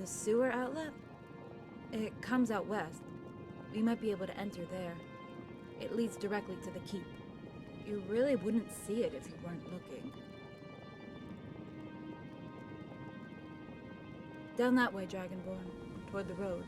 The sewer outlet? It comes out west. We might be able to enter there. It leads directly to the keep. You really wouldn't see it if you weren't looking. Down that way, Dragonborn, toward the road.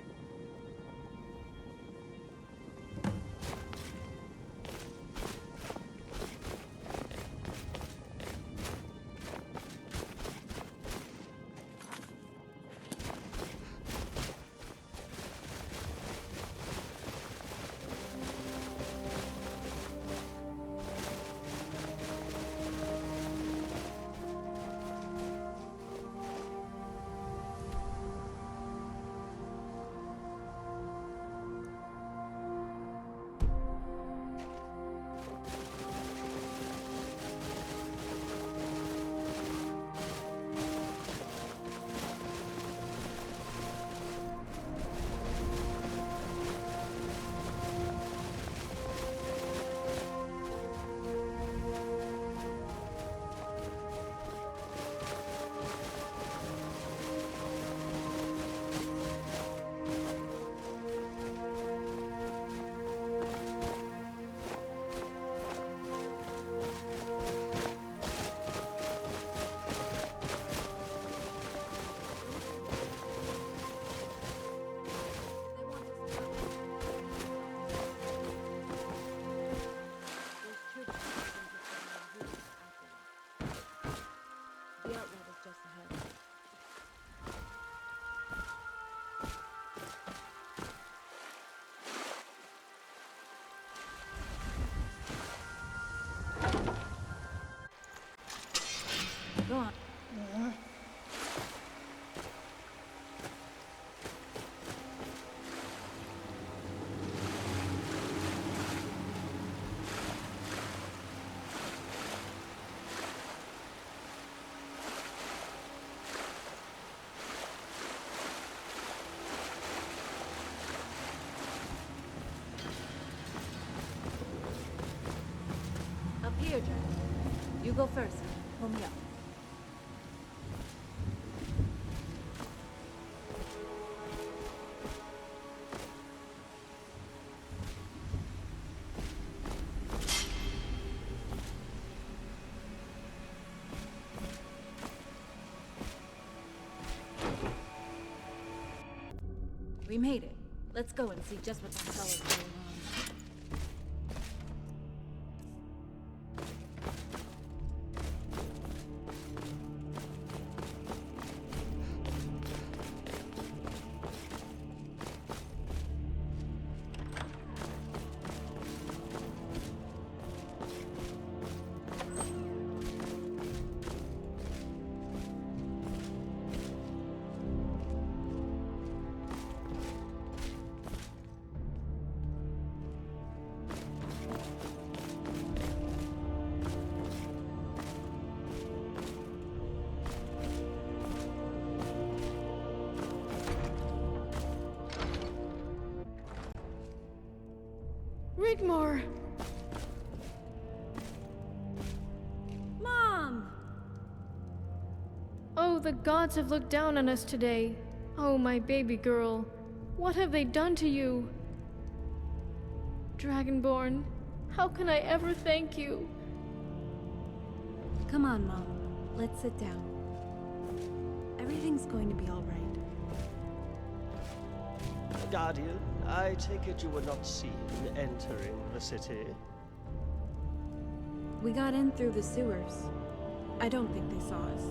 Go on. Up here, Jack. You go first. Pull me up. We made it. Let's go and see just what the hell is going on. Rigmor! Mom! Oh, the gods have looked down on us today. Oh, my baby girl. What have they done to you? Dragonborn, how can I ever thank you? Come on, Mom. Let's sit down. Everything's going to be all right. Guardian, I take it you were not seen entering the city. We got in through the sewers. I don't think they saw us.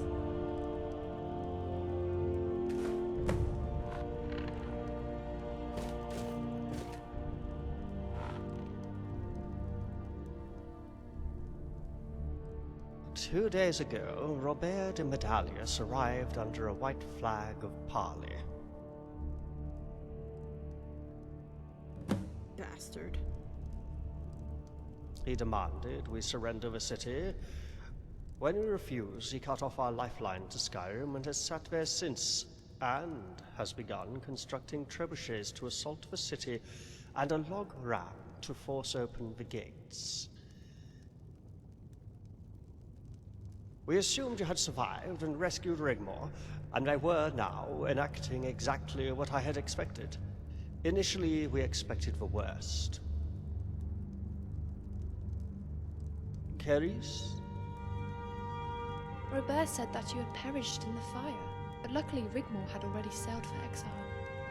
Two days ago, Robert de Medallius arrived under a white flag of parley. Bastard. He demanded we surrender the city. When we refused, he cut off our lifeline to Skyrim and has sat there since, and has begun constructing trebuchets to assault the city and a log ram to force open the gates. We assumed you had survived and rescued Rigmor, and I were now enacting exactly what I had expected. Initially, we expected the worst. Keris? Robert said that you had perished in the fire, but luckily Rigmor had already sailed for exile.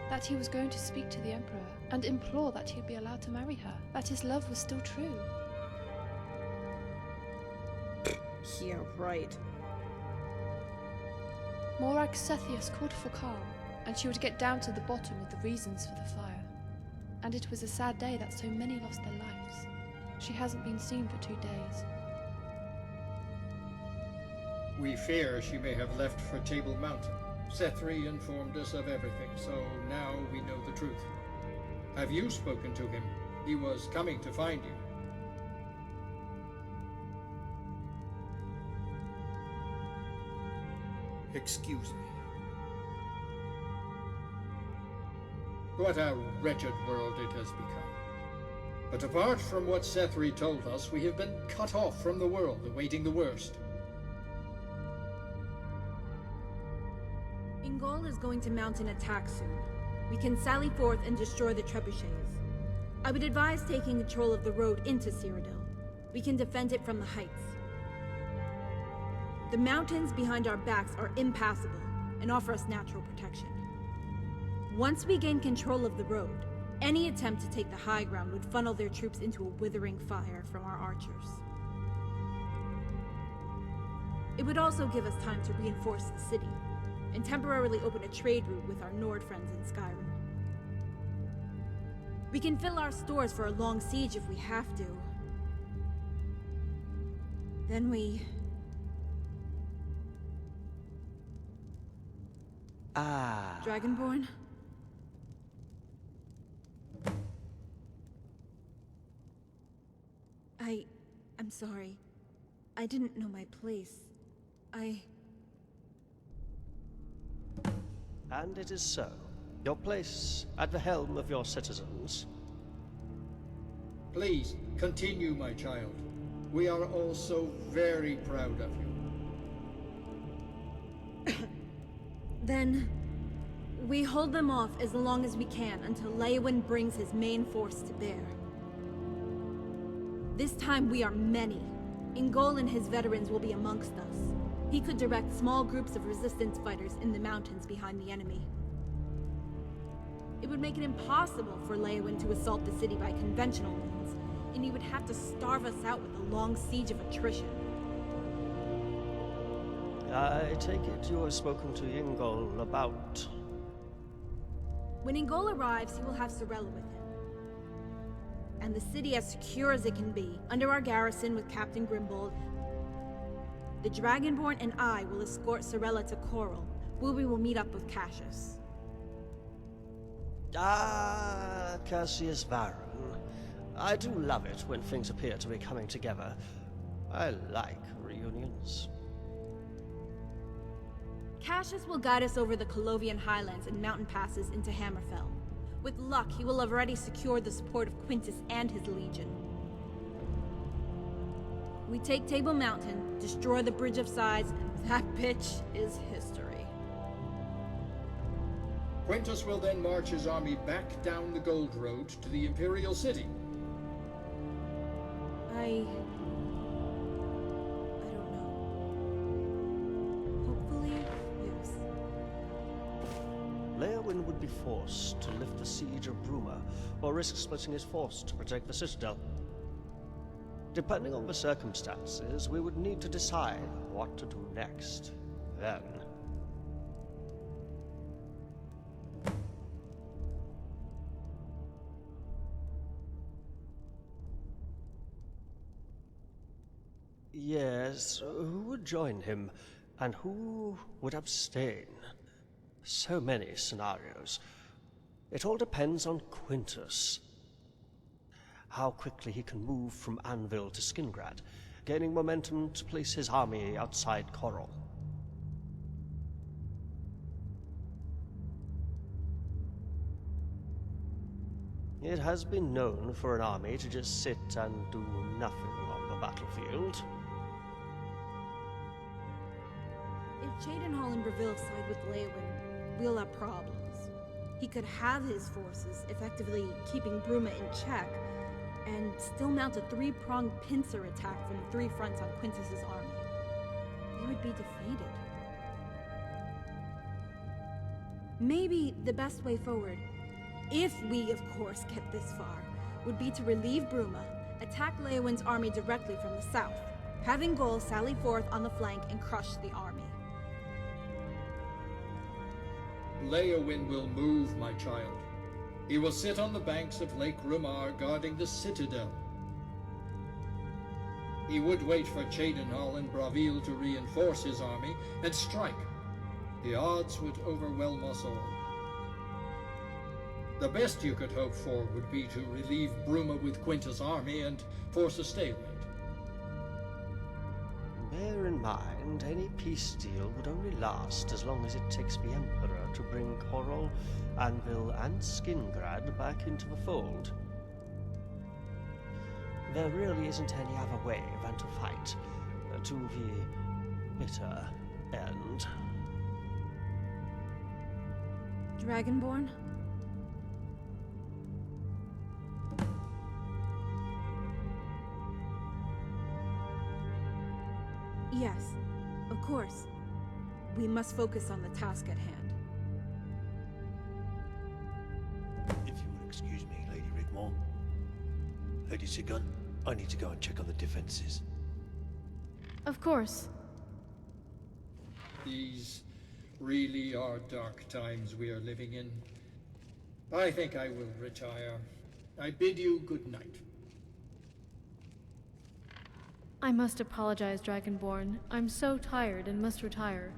That he was going to speak to the Emperor and implore that he'd be allowed to marry her, that his love was still true. Yeah, right. Morag Sethius called for calm, and she would get down to the bottom of the reasons for the fire. And it was a sad day that so many lost their lives. She hasn't been seen for 2 days. We fear she may have left for Table Mountain. Sethri informed us of everything, so now we know the truth. Have you spoken to him? He was coming to find you. Excuse me. What a wretched world it has become. But apart from what Sethri told us, we have been cut off from the world, awaiting the worst. Ingol is going to mount an attack soon. We can sally forth and destroy the trebuchets. I would advise taking control of the road into Cyrodiil. We can defend it from the heights. The mountains behind our backs are impassable and offer us natural protection. Once we gain control of the road, any attempt to take the high ground would funnel their troops into a withering fire from our archers. It would also give us time to reinforce the city and temporarily open a trade route with our Nord friends in Skyrim. We can fill our stores for a long siege if we have to. Then we... Dragonborn? I'm sorry. I didn't know my place. And it is so. Your place at the helm of your citizens. Please, continue, my child. We are all so very proud of you. Then... we hold them off as long as we can until Leowyn brings his main force to bear. This time we are many. Ingol and his veterans will be amongst us. He could direct small groups of resistance fighters in the mountains behind the enemy. It would make it impossible for Leowyn to assault the city by conventional means, and he would have to starve us out with a long siege of attrition. I take it you have spoken to Ingol about... When Ingol arrives, he will have Sorella with him. And the city as secure as it can be, under our garrison with Captain Grimbold. The Dragonborn and I will escort Sorella to Coral, where we will meet up with Cassius. Cassius Varron. I do love it when things appear to be coming together. I like reunions. Cassius will guide us over the Colovian highlands and mountain passes into Hammerfell. With luck, he will have already secured the support of Quintus and his legion. We take Table Mountain, destroy the Bridge of Sighs, and that bitch is history. Quintus will then march his army back down the Gold Road to the Imperial City. I don't know. Hopefully, yes. Leowyn would be forced to lift the siege of Bruma, or risk splitting his force to protect the citadel. Depending on the circumstances, we would need to decide what to do next. Then... Yes, who would join him, and who would abstain? So many scenarios. It all depends on Quintus. How quickly he can move from Anvil to Skingrad, gaining momentum to place his army outside Coral. It has been known for an army to just sit and do nothing on the battlefield. If Cheydinhal and Breville side with Leowin, we'll have problems. He could have his forces, effectively keeping Bruma in check, and still mount a three-pronged pincer attack from the three fronts on Quintus's army. We would be defeated. Maybe the best way forward, if we of course get this far, would be to relieve Bruma, attack Leowin's army directly from the south, having Gol sally forth on the flank and crush the army. Leowin will move, my child. He will sit on the banks of Lake Rumar guarding the citadel. He would wait for Cheydinhal and Breville to reinforce his army and strike. The odds would overwhelm us all. The best you could hope for would be to relieve Bruma with Quintus' army and force a stalemate. Bear in mind, any peace deal would only last as long as it takes the Emperor to bring Korol, Anvil, and Skingrad back into the fold. There really isn't any other way than to fight, to the bitter end. Dragonborn? Yes, of course. We must focus on the task at hand. If you would excuse me, Lady Rigmor. Lady Sigun, I need to go and check on the defenses. Of course. These really are dark times we are living in. I think I will retire. I bid you good night. I must apologize, Dragonborn. I'm so tired and must retire.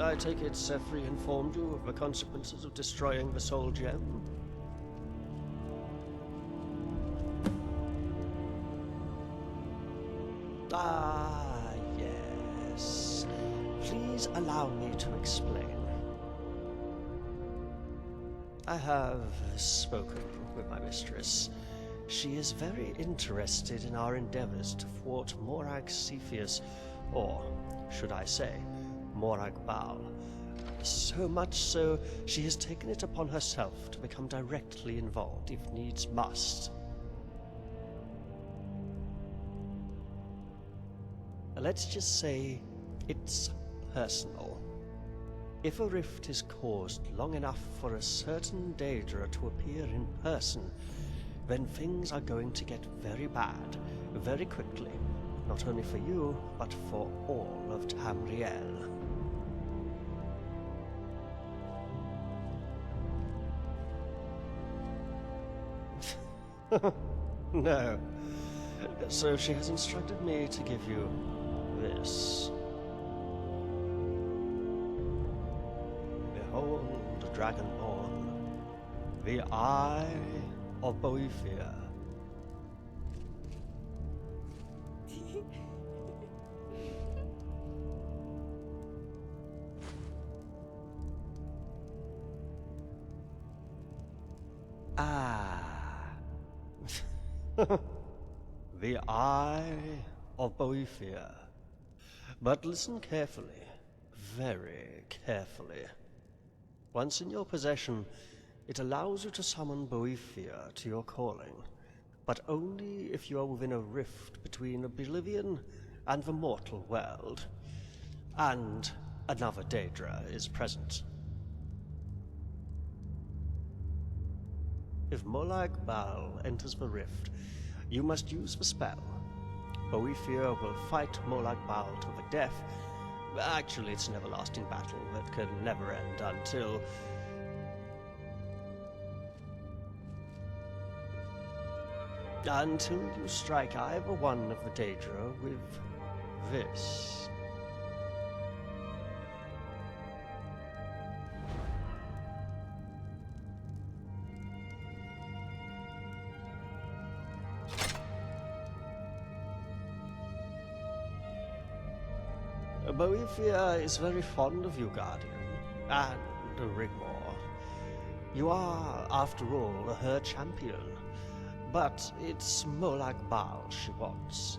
I take it Sethri informed you of the consequences of destroying the Soul Gem? Ah, yes. Please allow me to explain. I have spoken with my mistress. She is very interested in our endeavors to thwart Morag Cepheus, or, should I say, Morag Baal. So much so, she has taken it upon herself to become directly involved if needs must. Let's just say it's personal. If a rift is caused long enough for a certain Daedra to appear in person, then things are going to get very bad, very quickly. Not only for you, but for all of Tamriel. No. So she has instructed me to give you this. Behold, Dragonborn, the Eye of Boethia. The Eye of Boethia. But listen carefully, very carefully. Once in your possession, it allows you to summon Boethia to your calling, but only if you are within a rift between Oblivion and the mortal world, and another Daedra is present. If Molag Bal enters the rift, you must use the spell. Boethia will fight Molag Bal to the death. Actually, it's an everlasting battle that can never end until... until you strike either one of the Daedra with this. Boethia is very fond of you, Guardian, and Rigmor. You are, after all, her champion, but it's Molag Bal she wants.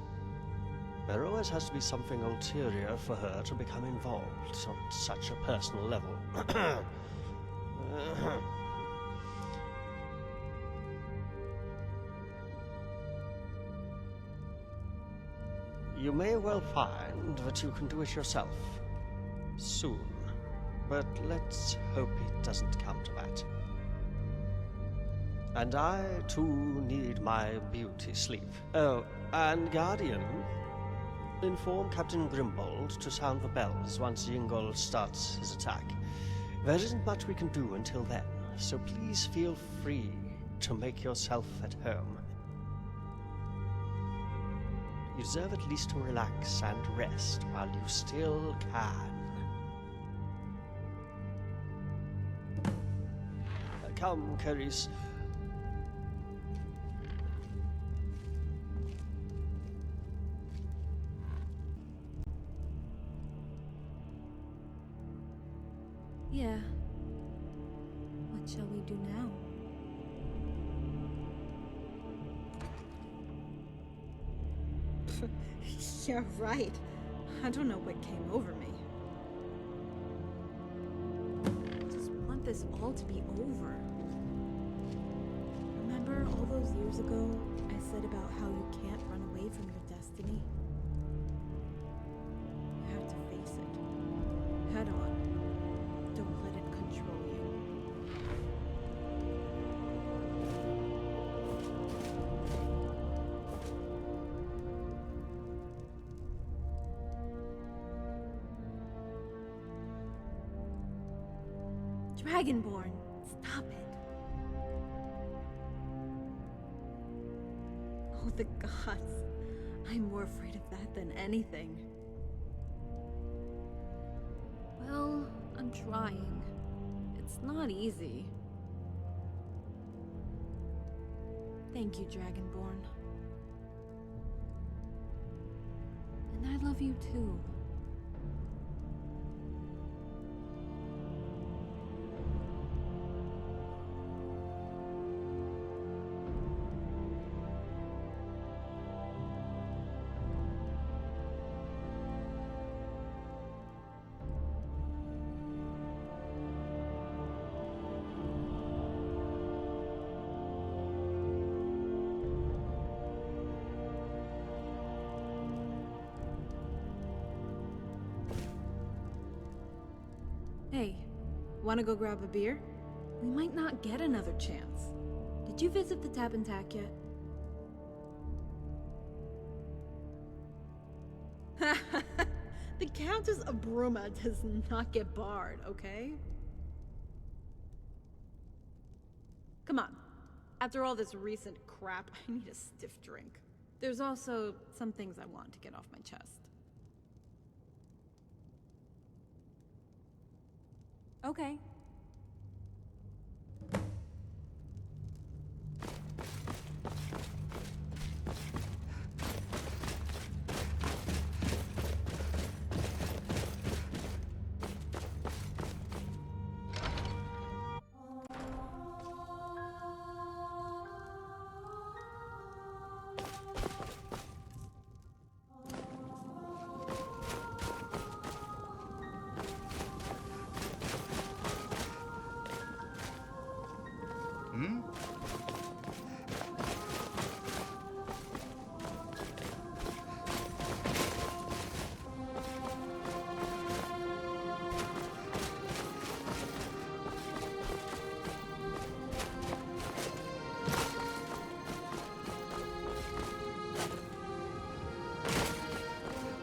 There always has to be something ulterior for her to become involved on such a personal level. You may well find that you can do it yourself. Soon. But let's hope it doesn't come to that. And I, too, need my beauty sleep. Oh, and Guardian, inform Captain Grimbold to sound the bells once Yingol starts his attack. There isn't much we can do until then, so please feel free to make yourself at home. You deserve at least to relax and rest while you still can. Come, Keris. Yeah. What shall we do now? You're right. I don't know what came over me. I just want this all to be over. Remember all those years ago I said about how you can't run away from your destiny? You have to face it. Head on. Don't let it control you. Dragonborn, stop it. Oh, the gods. I'm more afraid of that than anything. Well, I'm trying. It's not easy. Thank you, Dragonborn. And I love you too. Hey, wanna go grab a beer? We might not get another chance. Did you visit the Tap and Tack yet? The Countess of Bruma does not get barred, okay? Come on. After all this recent crap, I need a stiff drink. There's also some things I want to get off my chest. Okay.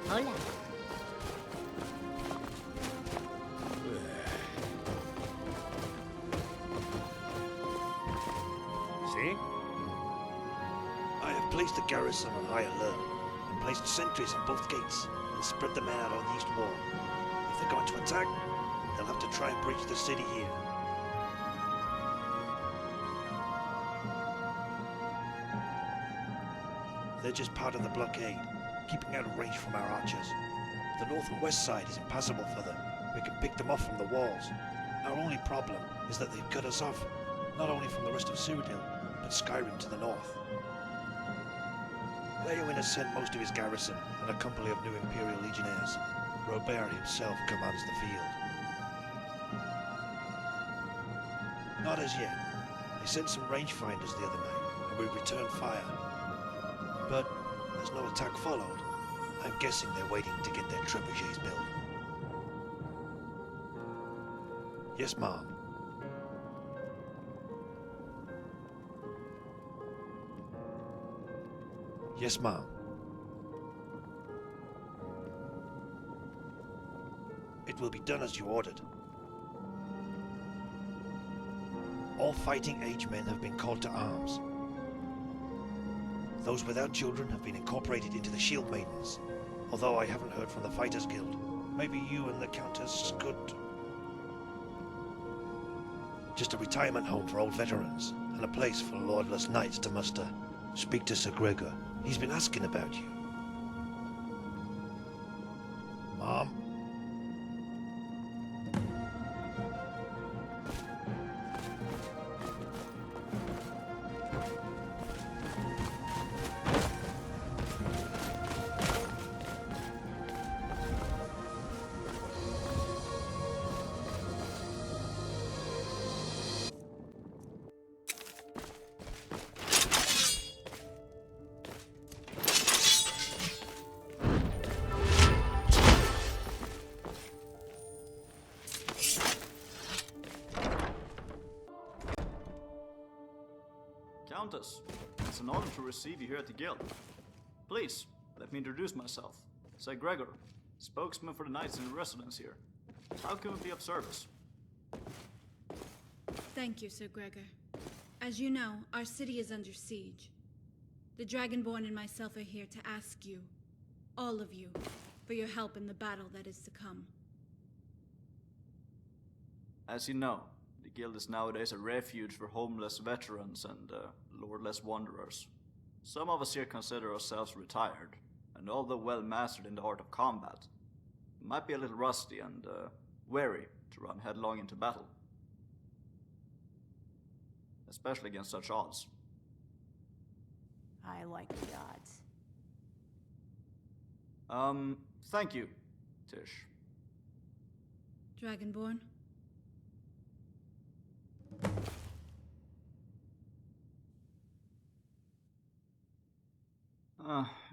Hola. See? I have placed the garrison on high alert and placed sentries on both gates and spread them out on the east wall. If they're going to attack, they'll have to try and breach the city here. They're just part of the blockade, keeping out of range from our archers. The north and west side is impassable for them. We can pick them off from the walls. Our only problem is that they've cut us off, not only from the rest of Cyrodiil, but Skyrim to the north. Leowyn has sent most of his garrison and a company of new Imperial Legionnaires. Robert himself commands the field. Not as yet. They sent some rangefinders the other night, and we returned fire. But as no attack followed, I'm guessing they're waiting to get their trebuchets built. Yes, Mom. Yes, Mom. It will be done as you ordered. All fighting-age men have been called to arms. Those without children have been incorporated into the Shield Maidens, although I haven't heard from the Fighters Guild. Maybe you and the Countess could... Just a retirement home for old veterans, and a place for lordless knights to muster. Speak to Sir Gregor. He's been asking about you. Mom? Countess, it's an honor to receive you here at the Guild. Please, let me introduce myself. Sir Gregor, spokesman for the knights in residence here. How can we be of service? Thank you, Sir Gregor. As you know, our city is under siege. The Dragonborn and myself are here to ask you, all of you, for your help in the battle that is to come. As you know, the Guild is nowadays a refuge for homeless veterans and lordless wanderers. Some of us here consider ourselves retired, and although well mastered in the art of combat, might be a little rusty and wary to run headlong into battle. Especially against such odds. I like the odds. Thank you, Tish. Dragonborn?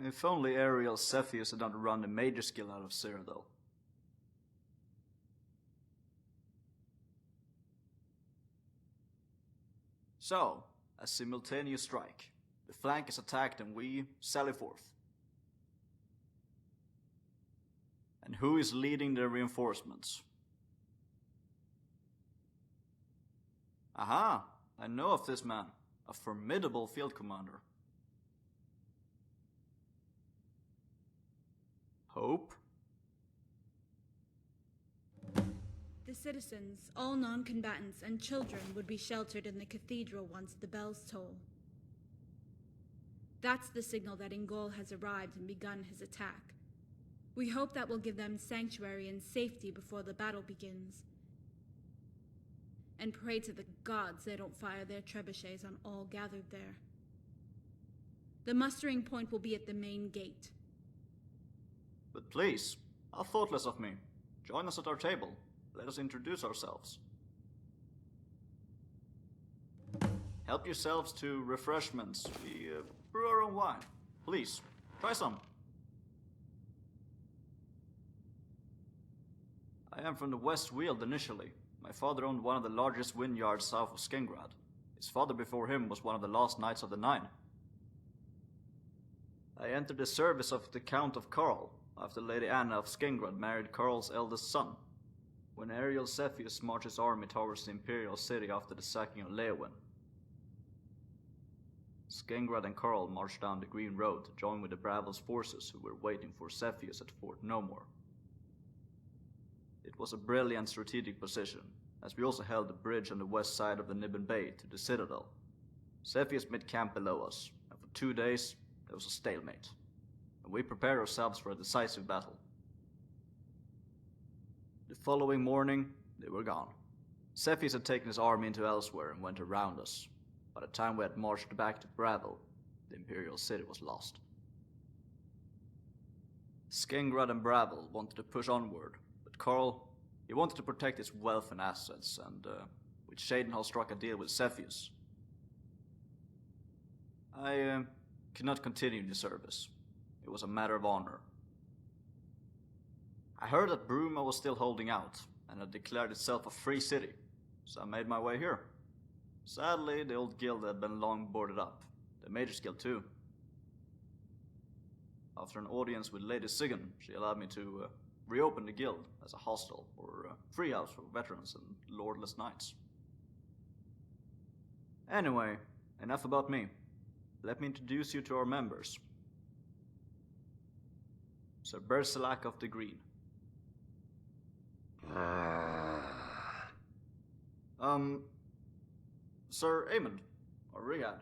If only Ariel Cepheus had not run the major skill out of Cyrodiil. So, a simultaneous strike. The flank is attacked and we sally forth. And who is leading the reinforcements? Aha! I know of this man. A formidable field commander. Hope? The citizens, all non-combatants and children, would be sheltered in the cathedral once the bells toll. That's the signal that Ingol has arrived and begun his attack. We hope that will give them sanctuary and safety before the battle begins. And pray to the gods they don't fire their trebuchets on all gathered there. The mustering point will be at the main gate. But please, how thoughtless of me. Join us at our table. Let us introduce ourselves. Help yourselves to refreshments. We brew our own wine. Please, try some. I am from the West Weald initially. My father owned one of the largest vineyards south of Skengrad. His father before him was one of the last knights of the Nine. I entered the service of the Count of Karl after Lady Anna of Skengrad married Karl's eldest son, when Ariel Cepheus marched his army towards the imperial city after the sacking of Leowyn. Skengrad and Karl marched down the Green Road to join with the Bravel's forces who were waiting for Cepheus at Fort Nomor. It was a brilliant strategic position, as we also held the bridge on the west side of the Nibben Bay to the Citadel. Cepheus made camp below us, and for 2 days there was a stalemate, and we prepared ourselves for a decisive battle. The following morning, they were gone. Cepheus had taken his army into elsewhere and went around us. By the time we had marched back to Gravel, the Imperial City was lost. Skengrad and Bravel wanted to push onward, but Karl, he wanted to protect his wealth and assets, and with Shadenhall struck a deal with Cepheus. I could not continue the service. It was a matter of honor. I heard that Bruma was still holding out, and had declared itself a free city, so I made my way here. Sadly, the old guild had been long boarded up. The Mage's Guild too. After an audience with Lady Sigyn, she allowed me to reopen the guild as a hostel or free house for veterans and lordless knights. Anyway, enough about me. Let me introduce you to our members. Sir Berselak of the Green. Sir Aemond, or Riyadh.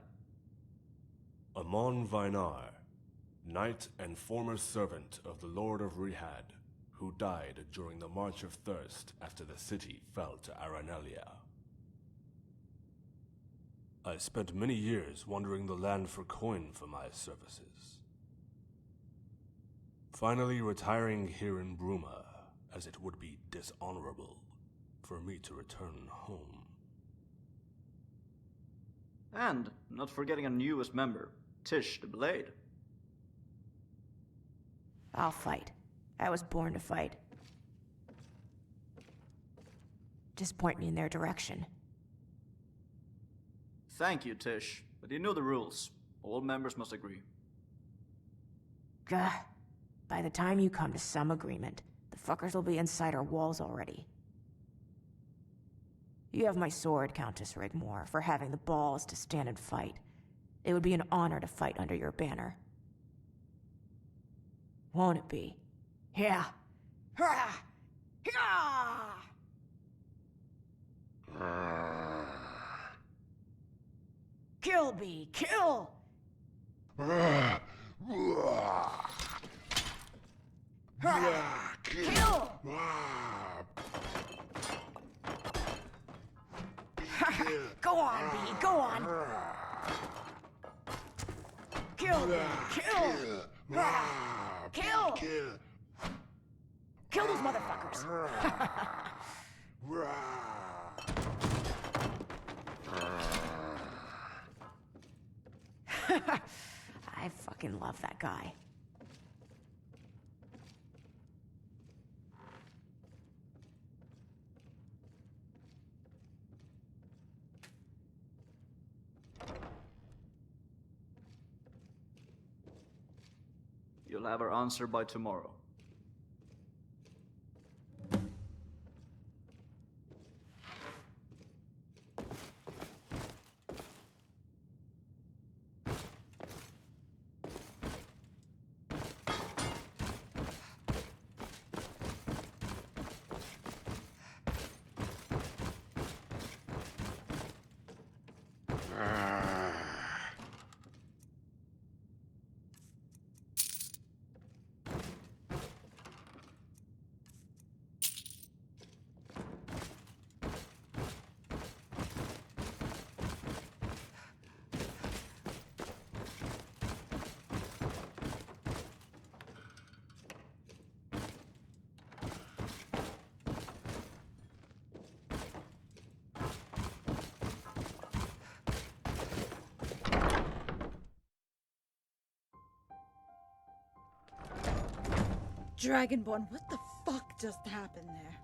Amon Vynar, knight and former servant of the Lord of Rihad, who died during the March of Thirst after the city fell to Aranelia. I spent many years wandering the land for coin for my services. Finally retiring here in Bruma, as it would be dishonorable for me to return home. And, not forgetting a newest member, Tish the Blade. I'll fight. I was born to fight. Just point me in their direction. Thank you, Tish, but you know the rules. All members must agree. Gah. By the time you come to some agreement, the fuckers will be inside our walls already. You have my sword, Countess Rigmor, for having the balls to stand and fight. It would be an honor to fight under your banner. Won't it be? Yeah. Hurrah! Yeah! Kill me! Kill! Kill! Go on, Bee, go on! Kill me! Kill! Kill! Kill those motherfuckers! I fucking love that guy. You'll have our answer by tomorrow. Dragonborn, what the fuck just happened there?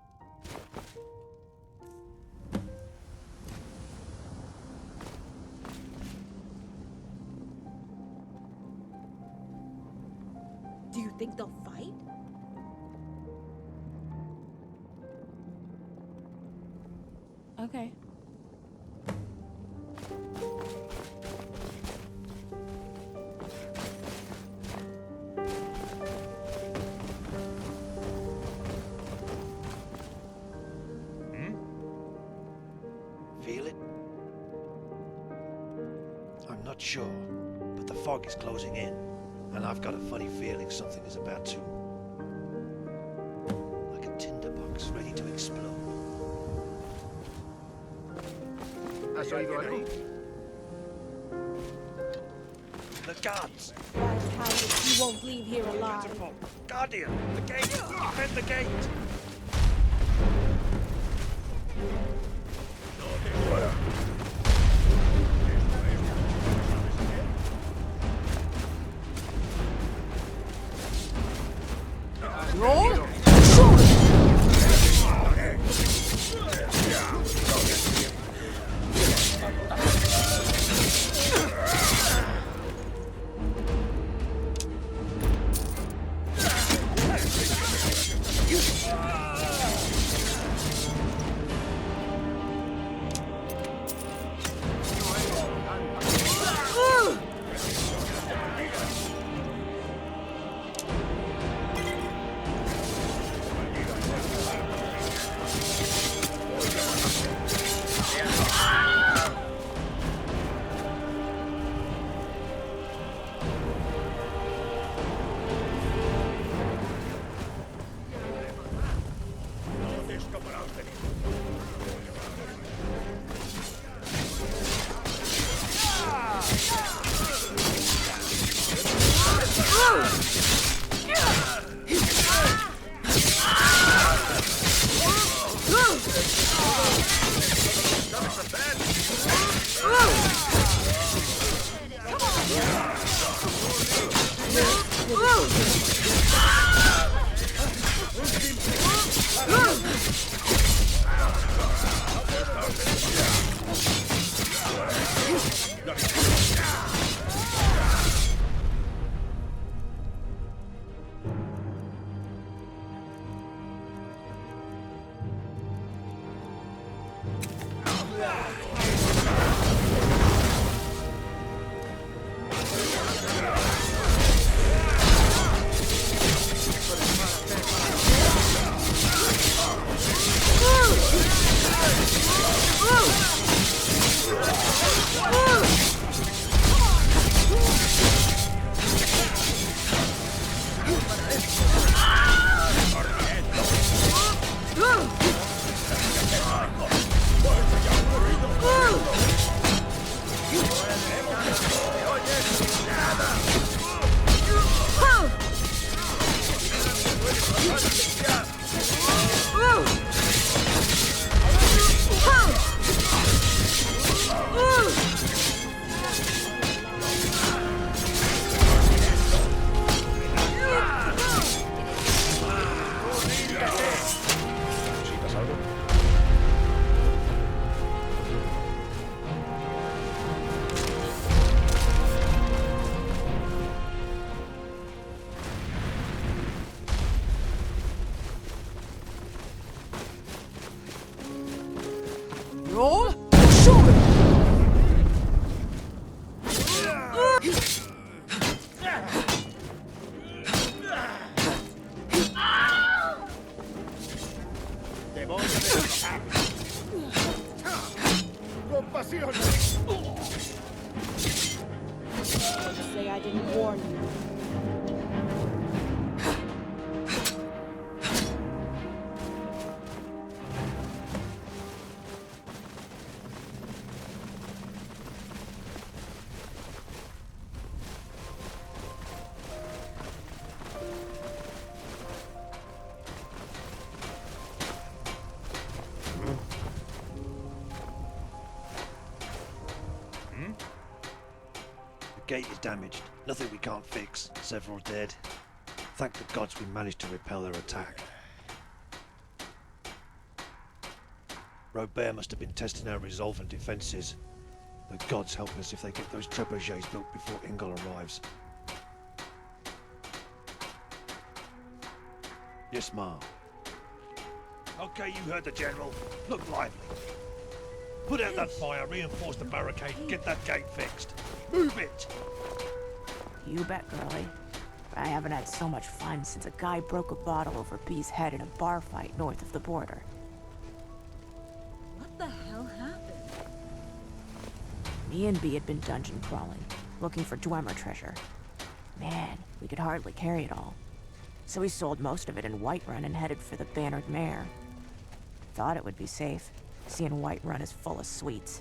Do you think they'll fight? Okay. Feel it? I'm not sure, but the fog is closing in, and I've got a funny feeling something is about to... like a tinderbox is ready to explode. ¿Has oído algo? The guards! That coward, you won't leave here alive. Guardian! The gate! Defend the gate! Roll? Roll? Shoot! Te voy a dejar. Compasión. Say I didn't warn you. The gate is damaged. Nothing we can't fix. Several dead. Thank the gods we managed to repel their attack. Robert must have been testing our resolve and defences. The gods help us if they get those trebuchets built before Ingol arrives. Yes, Ma. Okay, you heard the General. Look lively. Put out that fire, reinforce the barricade, and get that gate fixed. Move it! You bet, girlie. I haven't had so much fun since a guy broke a bottle over B's head in a bar fight north of the border. What the hell happened? Me and B had been dungeon crawling, looking for Dwemer treasure. Man, we could hardly carry it all. So we sold most of it in Whiterun and headed for the Bannered Mare. Thought it would be safe, seeing Whiterun is full of sweets.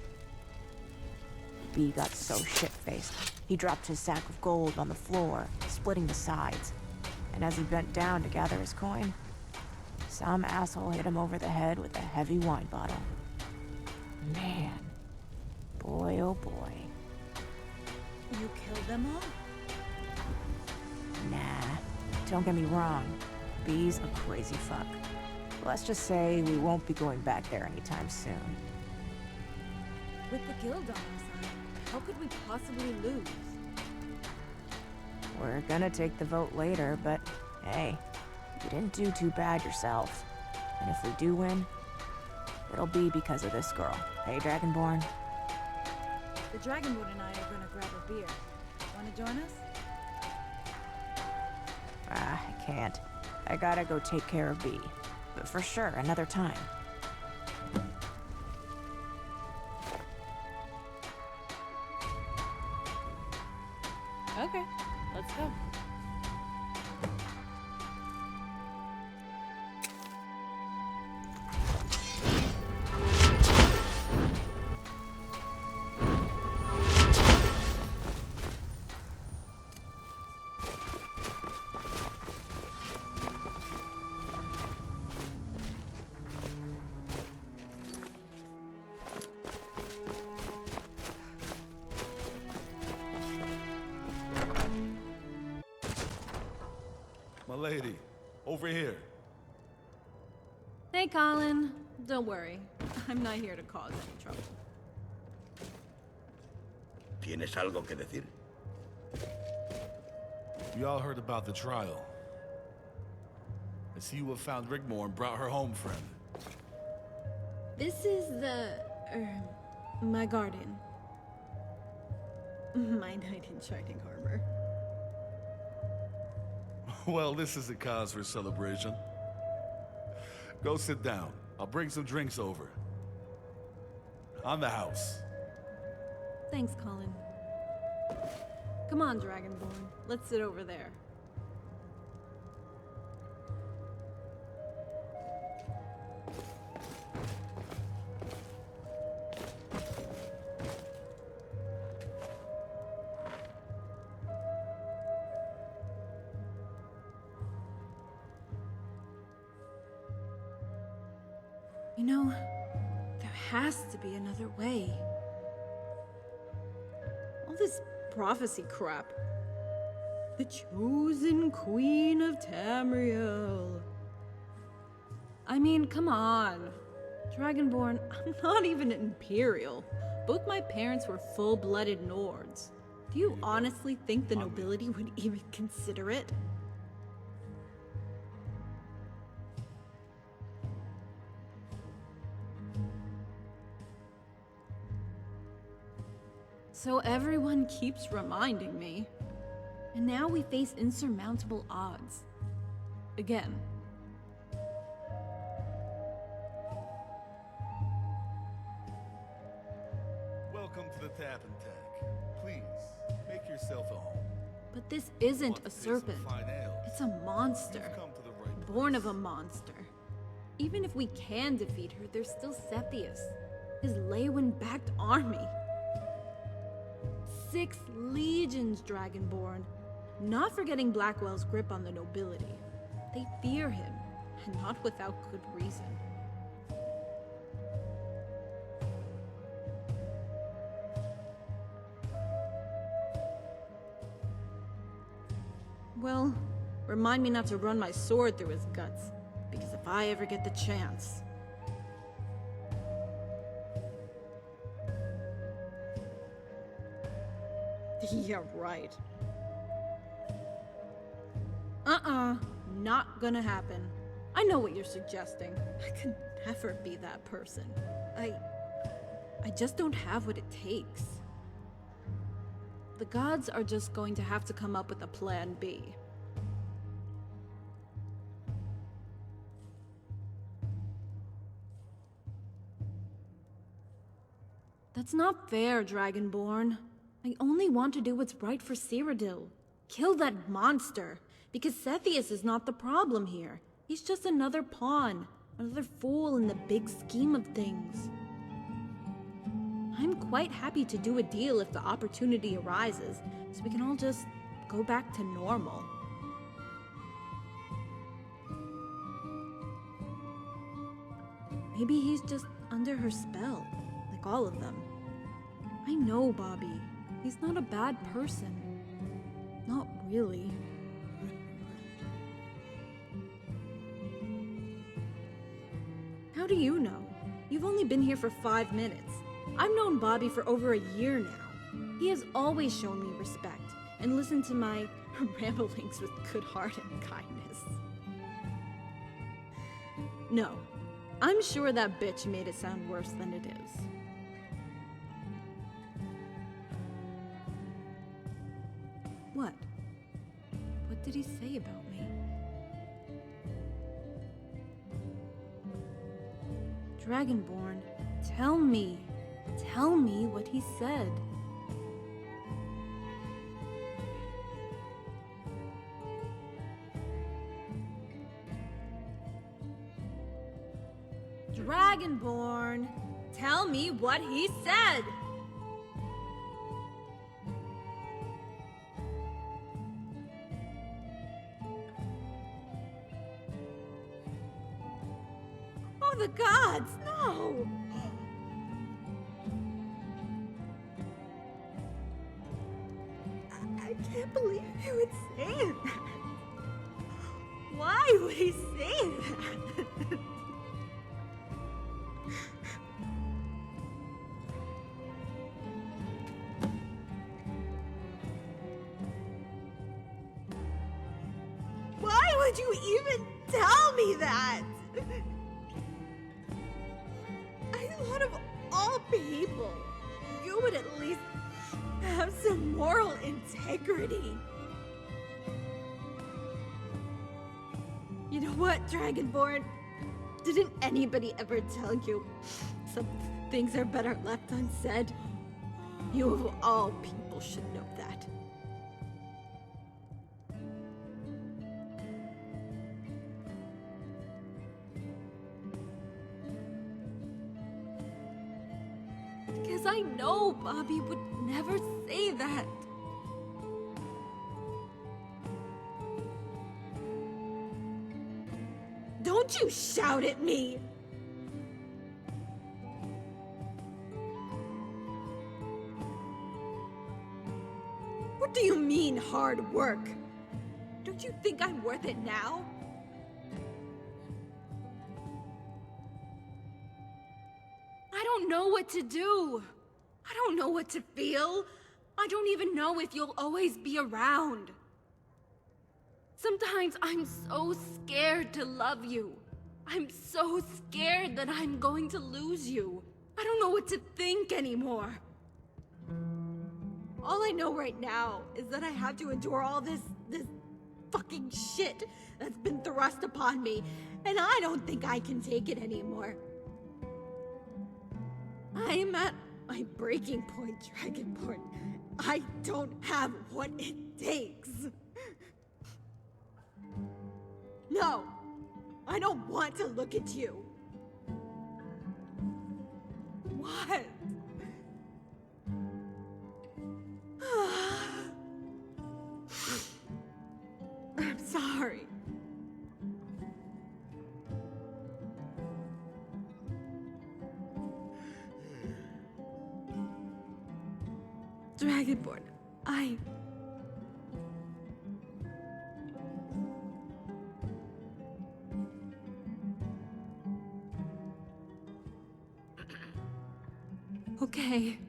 B got so shit-faced, he dropped his sack of gold on the floor, splitting the sides. And as he bent down to gather his coin, some asshole hit him over the head with a heavy wine bottle. Man. Boy, oh boy. You killed them all? Nah. Don't get me wrong. B's a crazy fuck. Let's just say we won't be going back there anytime soon. With the guild on our side, how could we possibly lose? We're gonna take the vote later, but hey, you didn't do too bad yourself. And if we do win, it'll be because of this girl. Hey, Dragonborn? The Dragonwood and I are gonna grab a beer. Wanna join us? I can't. I gotta go take care of B. But for sure, another time. Okay, let's go. My lady, over here. Hey, Colin. Don't worry. I'm not here to cause any trouble. ¿Tienes algo que decir? You all heard about the trial. I see you have found Rigmor and brought her home, friend. This is my guardian. My knight in shining armor. Well, this is a cause for celebration. Go sit down. I'll bring some drinks over. On the house. Thanks, Colin. Come on, Dragonborn. Let's sit over there. You know, there has to be another way. All this prophecy crap. The chosen queen of Tamriel. I mean, come on. Dragonborn, I'm not even an Imperial. Both my parents were full-blooded Nords. Do you honestly think the nobility would even consider it? So everyone keeps reminding me. And now we face insurmountable odds. Again. Welcome to the Tap and Tack. Please, make yourself at home. But this isn't Want a to taste some serpent. fine ale? It's a monster. You've come to the right Born of place. a monster. Even if we can defeat her, there's still Sethius. His Leywin-backed army. 6 legions, Dragonborn. Not forgetting Blackwell's grip on the nobility. They fear him, and not without good reason. Well, remind me not to run my sword through his guts, because if I ever get the chance... Yeah, right. Not gonna happen. I know what you're suggesting. I could never be that person. I just don't have what it takes. The gods are just going to have to come up with a plan B. That's not fair, Dragonborn. I only want to do what's right for Cyrodiil. Kill that monster. Because Sethius is not the problem here. He's just another pawn. Another fool in the big scheme of things. I'm quite happy to do a deal if the opportunity arises, so we can all just go back to normal. Maybe he's just under her spell, like all of them. I know Bobby. He's not a bad person. Not really. How do you know? You've only been here for 5 minutes. I've known Bobby for over a year now. He has always shown me respect and listened to my ramblings with good heart and kindness. No, I'm sure that bitch made it sound worse than it is. What? What did he say about me? Dragonborn, tell me what he said. Dragonborn, tell me what he said. Oh, the gods, no! I can't believe he would say that. Why would he say that? Why would you even tell me that? I thought of all people, you would at least have some moral integrity. You know what, Dragonborn? Didn't anybody ever tell you some things are better left unsaid? You of all people should know that. Because I know Bobby would never say that. Don't you shout at me! What do you mean, hard work? Don't you think I'm worth it now? I don't know what to do. I don't know what to feel. I don't even know if you'll always be around. Sometimes I'm so scared to love you. I'm so scared that I'm going to lose you. I don't know what to think anymore. All I know right now is that I have to endure all this fucking shit that's been thrust upon me, and I don't think I can take it anymore. I'm at my breaking point, Dragonborn. I don't have what it takes. No, I don't want to look at you. What? I'm sorry. Dragonborn, Okay.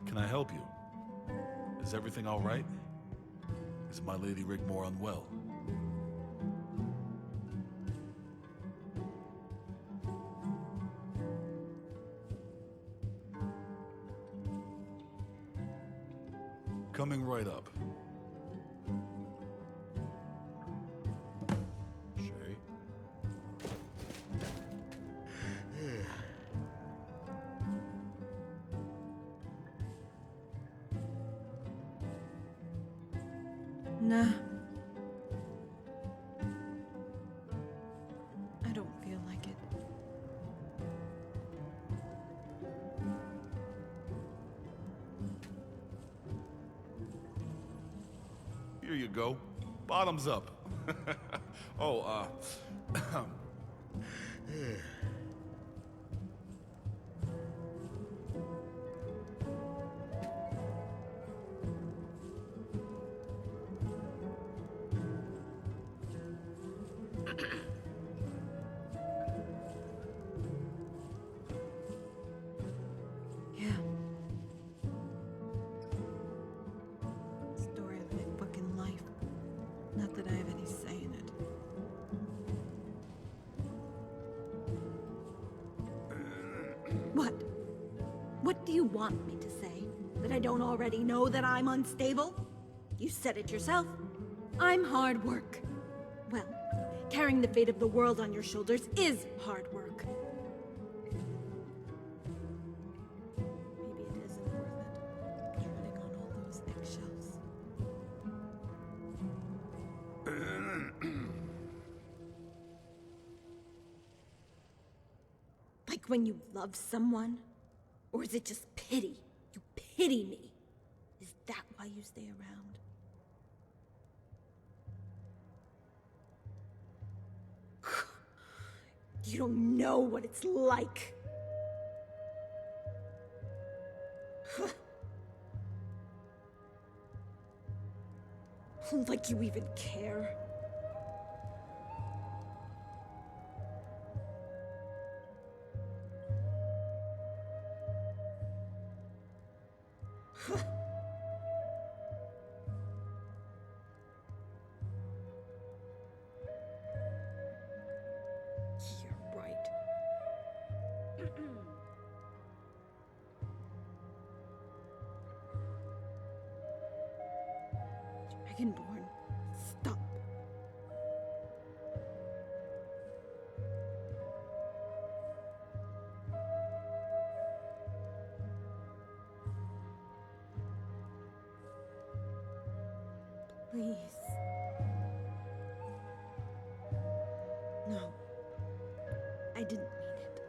Can I help you? Is everything all right? Is my lady Rigmor unwell? Coming right up. Shay? Nah. I don't feel like it. Here you go. Bottoms up. Oh, Yeah. Story of my fucking life. Not that I have any say in it. What? What do you want me to say? That I don't already know that I'm unstable? You said it yourself. I'm hard work. Well, carrying the fate of the world on your shoulders is hard work. Maybe it isn't worth it, treading on all those eggshells. Like when you love someone? Or is it just pity? You pity me. Is that why you stay around? You don't know what it's like. Like you even care. You're right. Dragonborn, stop. Please. No. I didn't mean it.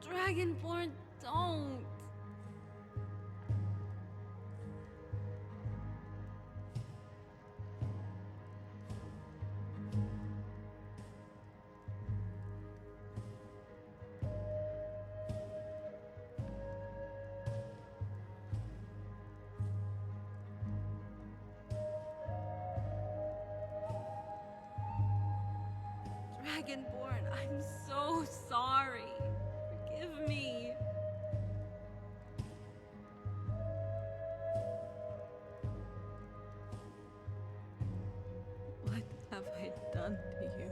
Dragonborn, don't. Dragonborn, I'm so sorry. Forgive me. What have I done to you?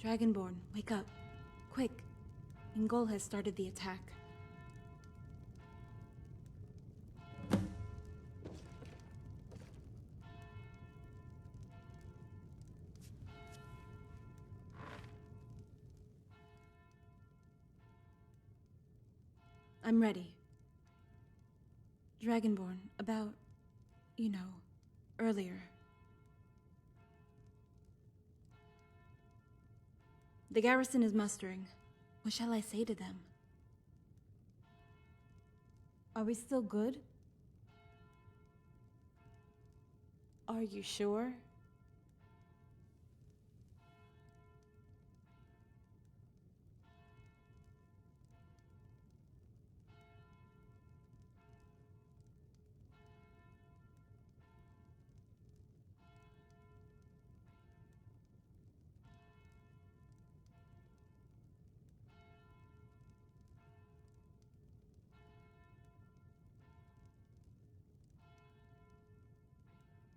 Dragonborn, wake up. Quick. Ingol has started the attack. I'm ready. Dragonborn, about, earlier. The garrison is mustering. What shall I say to them? Are we still good? Are you sure?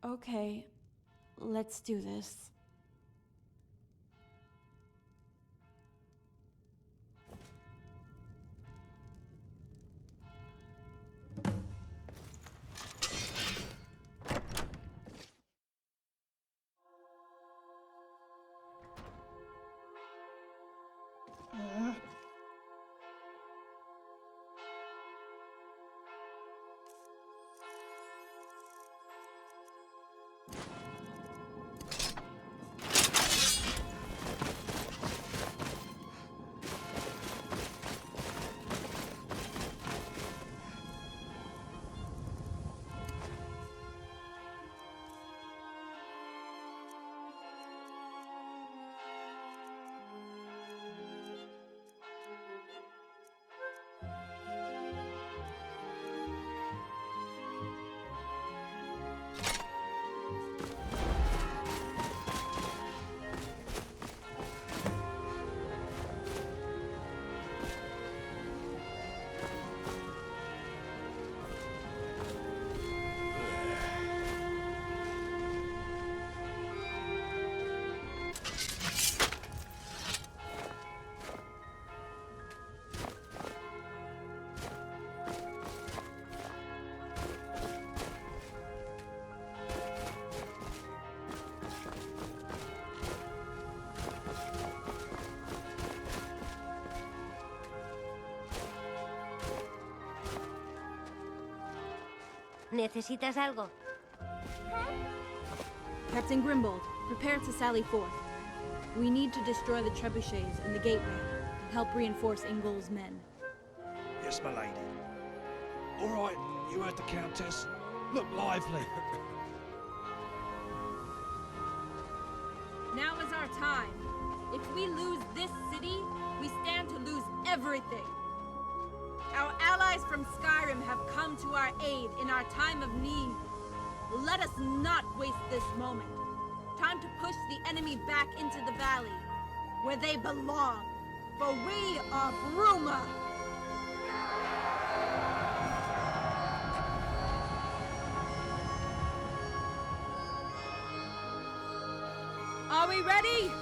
Okay, let's do this. ¿Necesitas algo? Captain Grimbold, prepare to sally forth. We need to destroy the trebuchets and the gateway and help reinforce Ingol's men. Yes, my lady. All right, you heard the Countess. Look lively. Now is our time. If we lose this city, we stand to lose everything. Our allies from Skyrim have come to our aid in our time of need. Let us not waste this moment. Time to push the enemy back into the valley, where they belong. For we are Bruma! Are we ready?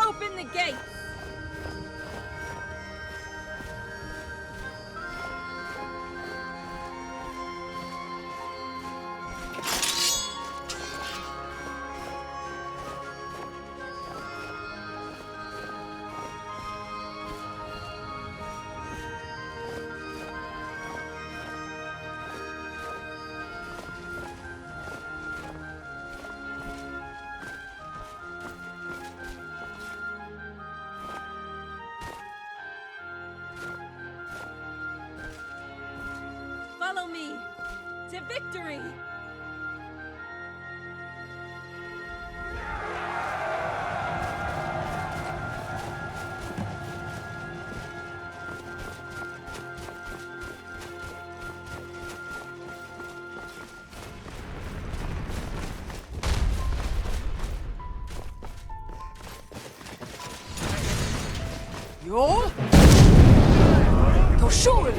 Open the gates! Follow me to victory! Yo! Koshul!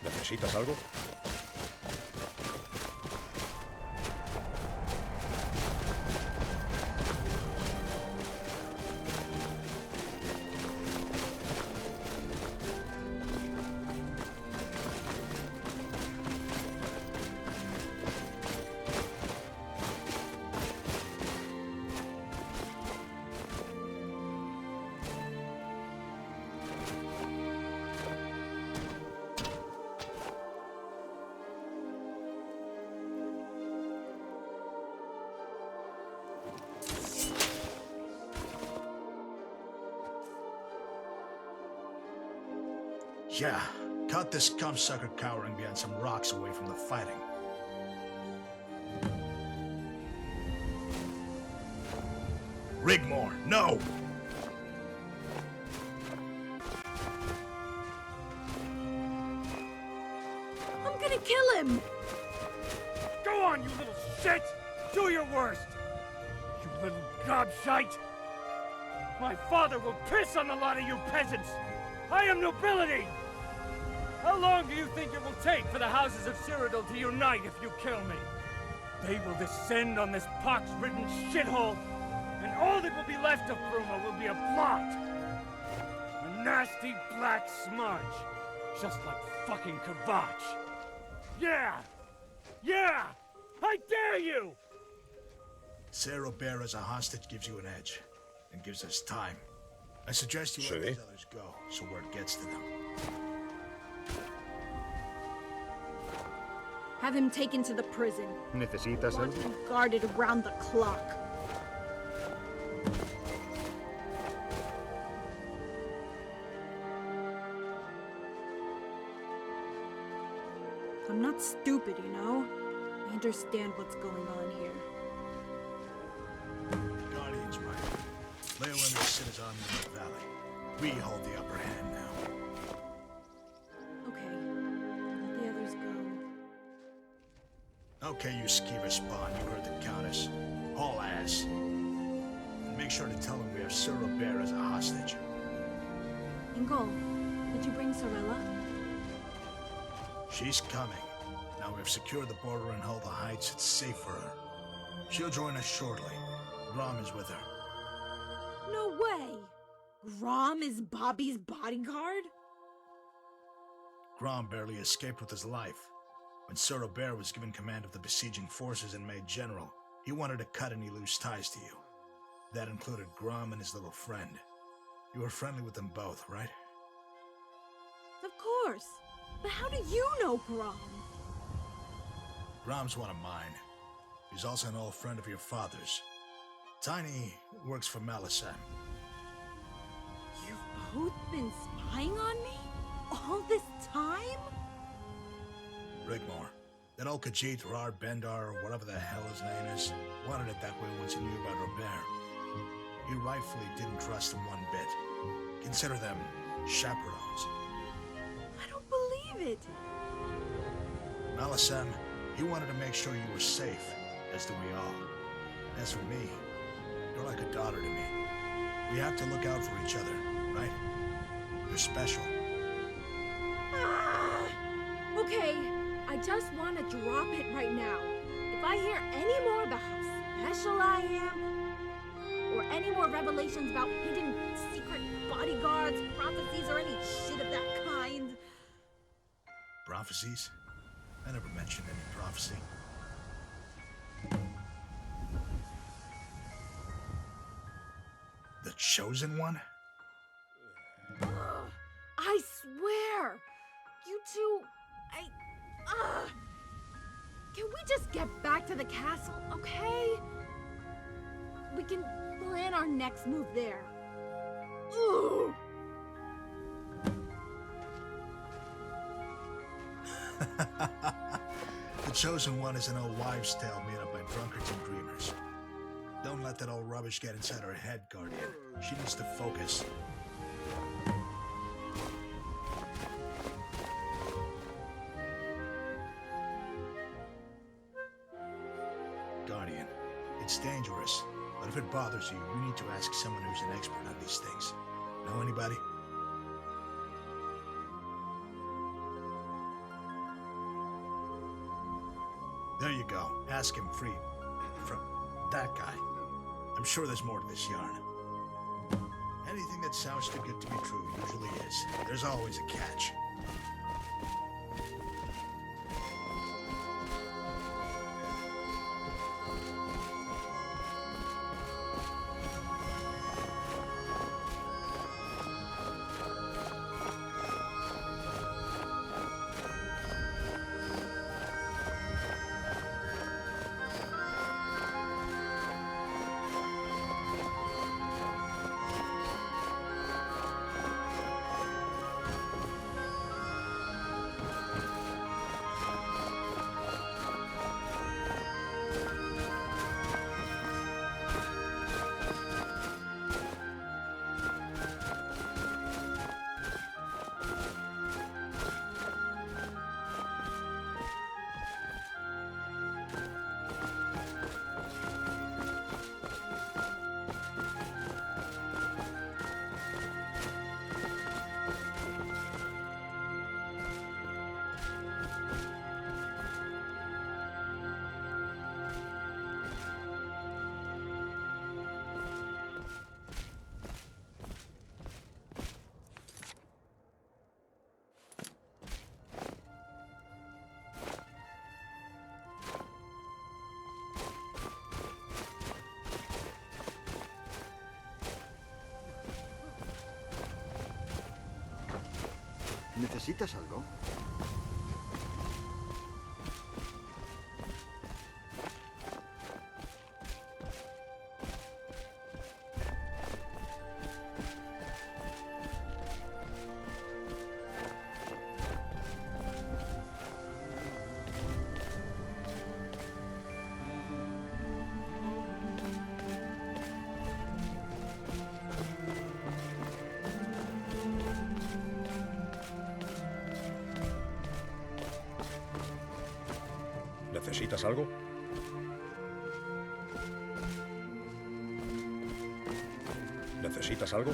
¿Necesitas algo? Yeah, caught this scum-sucker cowering behind some rocks away from the fighting. Rigmor, no! I'm gonna kill him! Go on, you little shit! Do your worst! You little gobshite! My father will piss on a lot of you peasants! I am nobility! How long do you think it will take for the houses of Cyrodiil to unite if you kill me? They will descend on this pox-ridden shithole, and all that will be left of Bruma will be a blot! A nasty black smudge, just like fucking Kvatch. Yeah! Yeah! I dare you! Cyrodiil as a hostage gives you an edge, and gives us time. I suggest you let these others go, so word gets to them. Have him taken to the prison. ¿Necesitas Want algo? him guarded around the clock. I'm not stupid, you know? I understand what's going on here. Guardians, right? Leo and the citizens in the valley. We hold the upper hand now. Okay, let the others go. Okay, you skeever spawn, you heard the Countess. All ass. And make sure to tell him we have Cyrodiil as a hostage. Ingol, did you bring Sorella? She's coming. Now we've secured the border and held the heights. It's safe for her. She'll join us shortly. Grom is with her. No way! Grom is Bobby's bodyguard? Grom barely escaped with his life. When Cyrodiil was given command of the besieging forces and made general, he wanted to cut any loose ties to you. That included Grom and his little friend. You were friendly with them both, right? Of course. But how do you know Grom? Grom's one of mine. He's also an old friend of your father's. Tiny works for Malisam. You've both been spying on me? All this time? Rigmor. That old Khajiit, Rar Bendar, or whatever the hell his name is, wanted it that way once he knew about Robert. He rightfully didn't trust them one bit. Consider them chaperones. I don't believe it. Malisam, he wanted to make sure you were safe, as do we all. As for me, you're like a daughter to me. We have to look out for each other, right? You're special. Okay, I just want to drop it right now. If I hear any more about how special I am, or any more revelations about hidden secret bodyguards, prophecies, or any shit of that kind. Prophecies? I never mentioned any prophecy. The Chosen One? I swear! You two... Can we just get back to the castle, okay? We can plan our next move there. Ugh! The Chosen One is an old wives' tale made up by drunkards and dreamers. Don't let that old rubbish get inside her head, Guardian. She needs to focus. Guardian, it's dangerous, but if it bothers you, you need to ask someone who's an expert on these things. Know anybody? There you go. Ask him free. From that guy. I'm sure there's more to this yarn. Anything that sounds too good to be true usually is. There's always a catch. ¿Necesitas algo? ¿Necesitas algo? ¿Necesitas algo?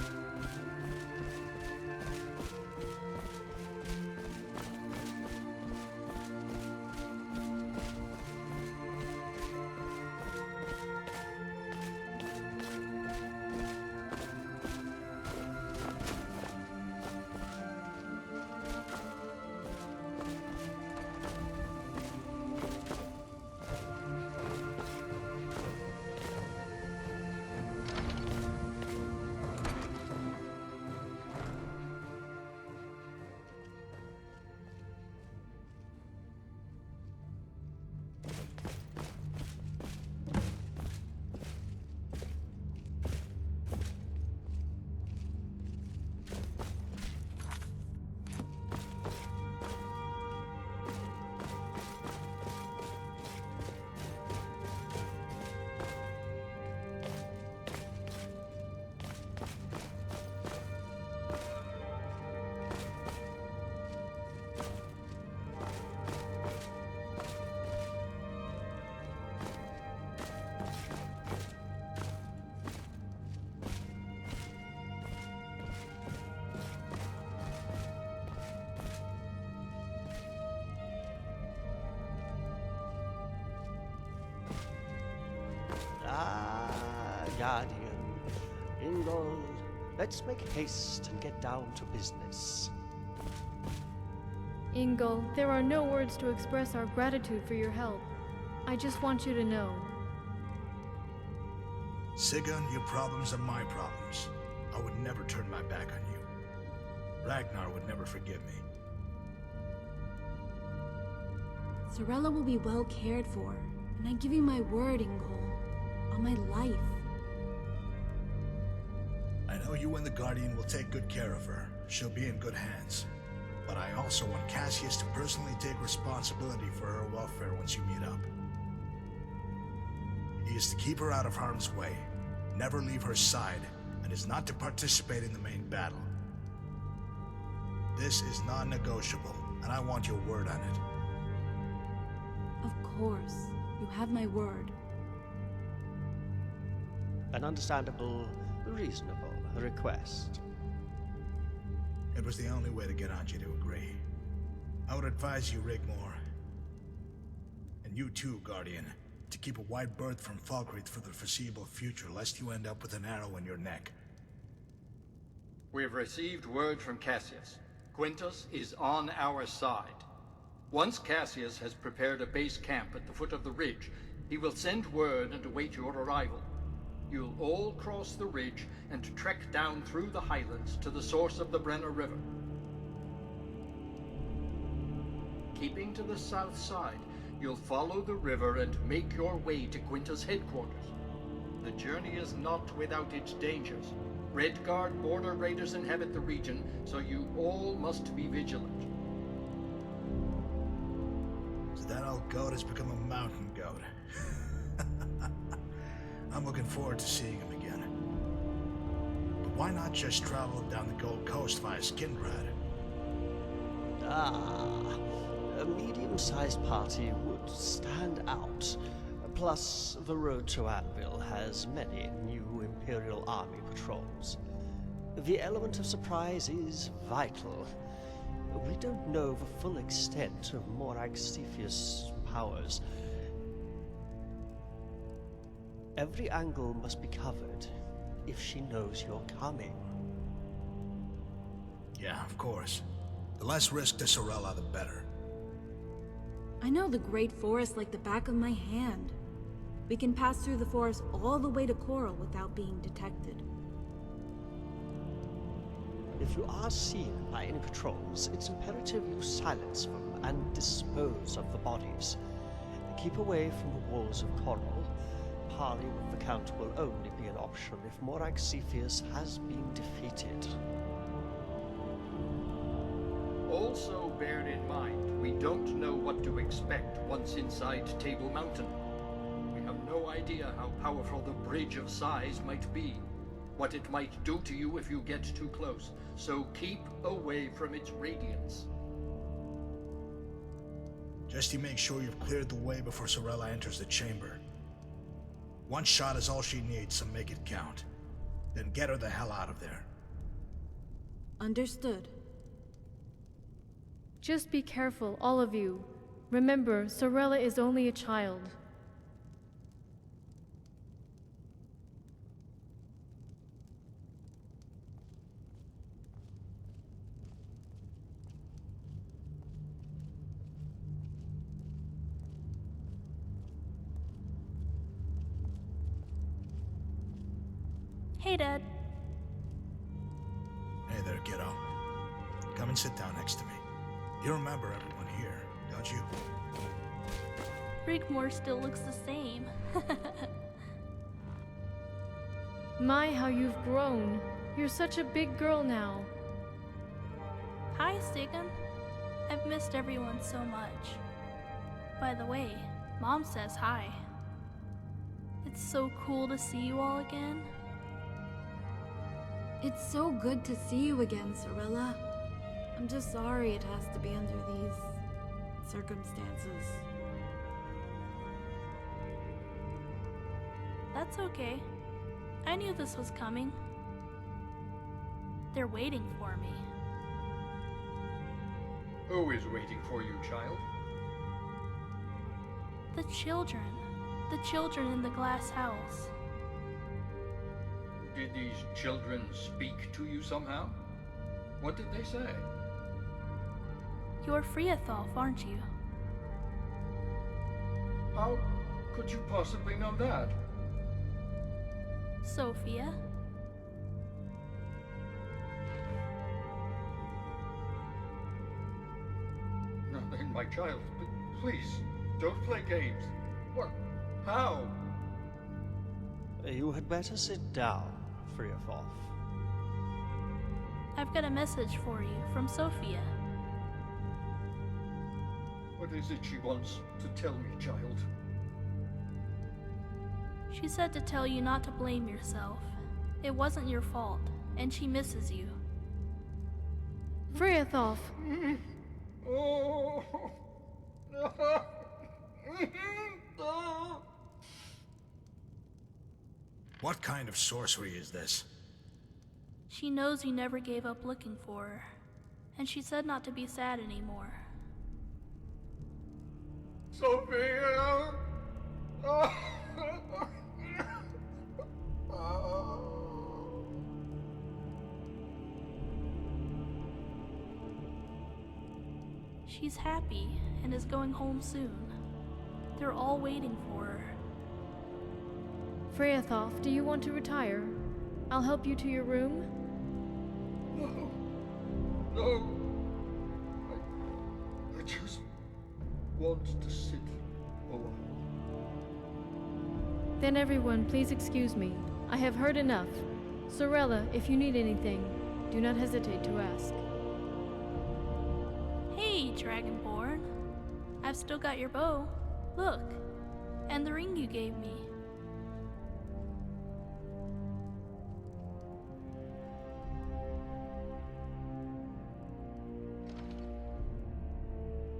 Guardian, in gold, Let's make haste and get down to business. Ingol, there are no words to express our gratitude for your help. I just want you to know. Sigurd, your problems are my problems. I would never turn my back on you. Ragnar would never forgive me. Sorella will be well cared for, and I give you my word, Ingol, on my life. I know you and the Guardian will take good care of her. She'll be in good hands. But I also want Cassius to personally take responsibility for her welfare once you meet up. He is to keep her out of harm's way, never leave her side, and is not to participate in the main battle. This is non-negotiable, and I want your word on it. Of course. You have my word. An understandable, reasonable request. It was the only way to get Angie to agree. I would advise you, Rigmor, and you too, Guardian, to keep a wide berth from Falkreath for the foreseeable future, lest you end up with an arrow in your neck. We have received word from Cassius. Quintus is on our side. Once Cassius has prepared a base camp at the foot of the ridge, he will send word and await your arrival. You'll all cross the ridge and trek down through the highlands to the source of the Brenner River. Keeping to the south side, you'll follow the river and make your way to Quintus' headquarters. The journey is not without its dangers. Redguard border raiders inhabit the region, so you all must be vigilant. So that old goat has become a mountain goat. I'm looking forward to seeing him again. But why not just travel down the Gold Coast via Skingrad? A medium-sized party would stand out. Plus, the road to Anvil has many new Imperial Army patrols. The element of surprise is vital. We don't know the full extent of Morag Cepheus' powers. Every angle must be covered if she knows you're coming. Yeah, of course. The less risk to Sorella, the better. I know the Great Forest like the back of my hand. We can pass through the forest all the way to Coral without being detected. If you are seen by any patrols, it's imperative you silence them and dispose of the bodies. Keep away from the walls of Coral. Parley with the Count will only be an option if Morag Cepheus has been defeated. Also bear in mind, we don't know what to expect once inside Table Mountain. We have no idea how powerful the Bridge of Sighs might be, what it might do to you if you get too close, so keep away from its radiance. Just you make sure you've cleared the way before Sorella enters the chamber. One shot is all she needs, so make it count. Then get her the hell out of there. Understood. Just be careful, all of you. Remember, Sorella is only a child. Hey, Dad. Hey there, kiddo. Come and sit down next to me. You remember everyone here, don't you? Rigmor still looks the same. My, how you've grown. You're such a big girl now. Hi, Sigurd. I've missed everyone so much. By the way, Mom says hi. It's so cool to see you all again. It's so good to see you again, Sorella. I'm just sorry it has to be under these circumstances. That's okay. I knew this was coming. They're waiting for me. Who is waiting for you, child? The children. The children in the glass house. Did these children speak to you somehow? What did they say? You're Freatholf, aren't you? How could you possibly know that? Sophia? Nothing, my child. But please, don't play games. What? How? You had better sit down, Freatholf. I've got a message for you from Sophia. What is it she wants to tell me, child? She said to tell you not to blame yourself. It wasn't your fault, and she misses you. Freatholf! Oh. What kind of sorcery is this? She knows you never gave up looking for her, and she said not to be sad anymore. Sophia! She's happy and is going home soon. They're all waiting for her. Freatholf, do you want to retire? I'll help you to your room. No. No. I just want to sit a while. Then everyone, please excuse me. I have heard enough. Sorella, if you need anything, do not hesitate to ask. Hey, Dragonborn. I've still got your bow. Look. And the ring you gave me.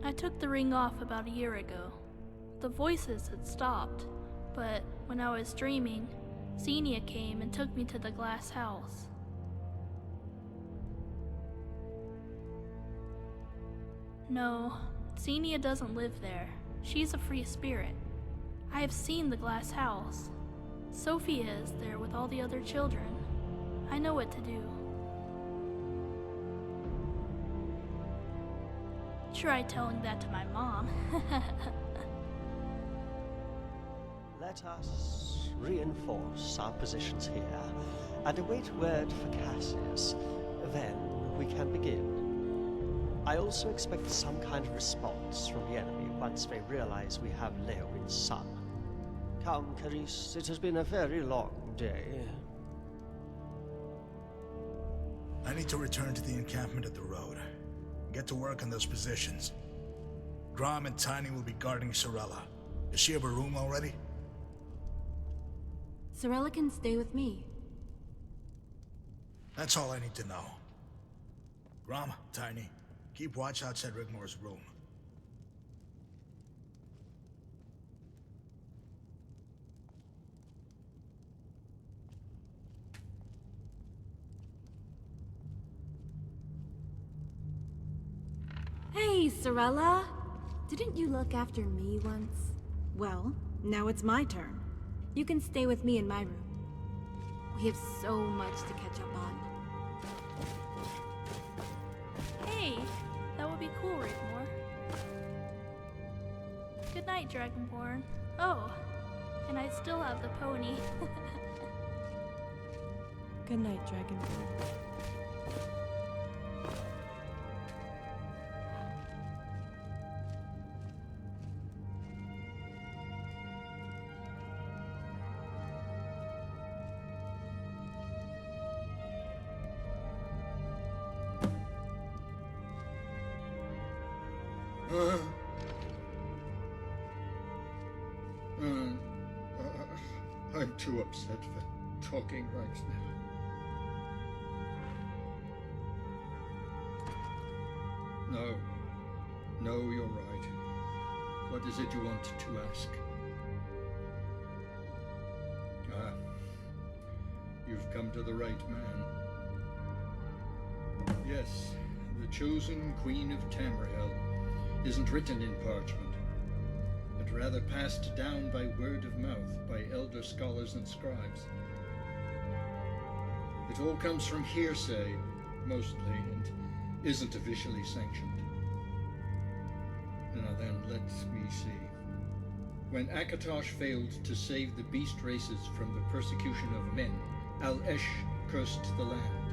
I took the ring off about a year ago. The voices had stopped, but when I was dreaming, Xenia came and took me to the glass house. No, Xenia doesn't live there. She's a free spirit. I have seen the glass house. Sophia is there with all the other children. I know what to do. Try telling that to my mom. Let us reinforce our positions here and await word for Cassius. Then we can begin. I also expect some kind of response from the enemy once they realize we have Leowin's son. Come, Carice, it has been a very long day. I need to return to the encampment at the road. Get to work on those positions. Grom and Tiny will be guarding Sorella. Does she have a room already? Sorella can stay with me. That's all I need to know. Grom, Tiny, keep watch outside Rigmor's room. Hey, Sorella! Didn't you look after me once? Well, now it's my turn. You can stay with me in my room. We have so much to catch up on. Hey, that would be cool, Rigmor. Good night, Dragonborn. Oh, and I still have the pony. Good night, Dragonborn. I'm too upset for talking right now. No, you're right. What is it you want to ask? You've come to the right man. Yes, the chosen Queen of Tamriel isn't written in parchment, but rather passed down by word of mouth by elder scholars and scribes. It all comes from hearsay, mostly, and isn't officially sanctioned. Now then, let me see. When Akatosh failed to save the beast races from the persecution of men, Al-Esh cursed the land.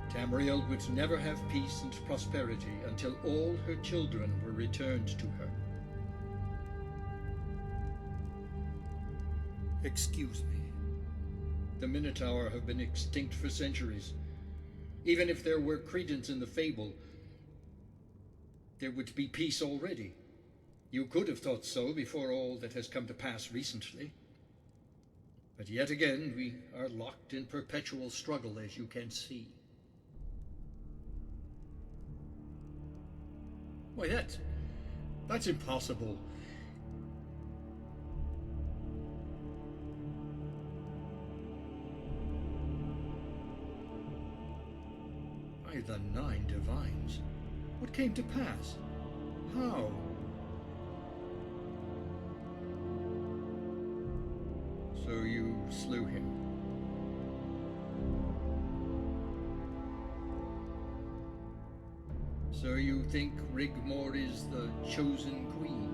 Tamriel would never have peace and prosperity until all her children were returned to her. Excuse me. The Minotaur have been extinct for centuries. Even if there were credence in the fable, there would be peace already. You could have thought so before all that has come to pass recently. But yet again, we are locked in perpetual struggle, as you can see. Why, that's impossible. By the 9 divines. What came to pass? How? So you slew him. So you think Rigmor is the chosen queen?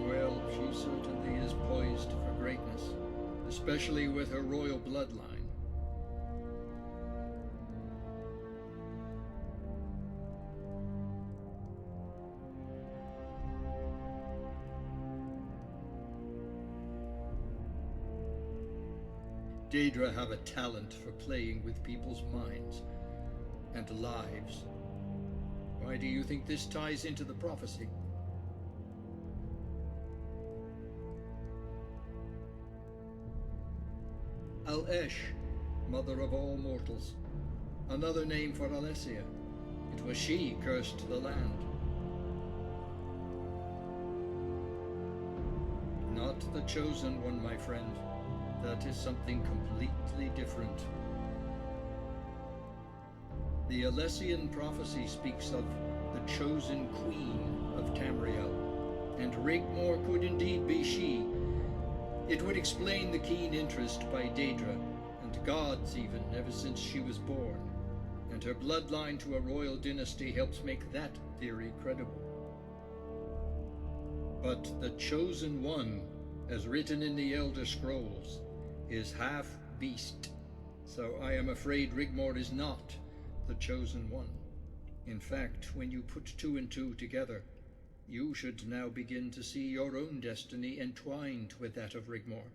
Well, she certainly is poised for greatness, especially with her royal bloodline. Daedra have a talent for playing with people's minds and lives. Why do you think this ties into the prophecy? Al-Esh, mother of all mortals. Another name for Alessia. It was she cursed the land. Not the chosen one, my friend. That is something completely different. The Alessian prophecy speaks of the chosen queen of Tamriel, and Rigmor could indeed be she. It would explain the keen interest by Daedra, and gods even, ever since she was born, and her bloodline to a royal dynasty helps make that theory credible. But the chosen one, as written in the Elder Scrolls, is half beast, so I am afraid Rigmor is not the chosen one. In fact, when you put 2 and 2 together, you should now begin to see your own destiny entwined with that of Rigmor.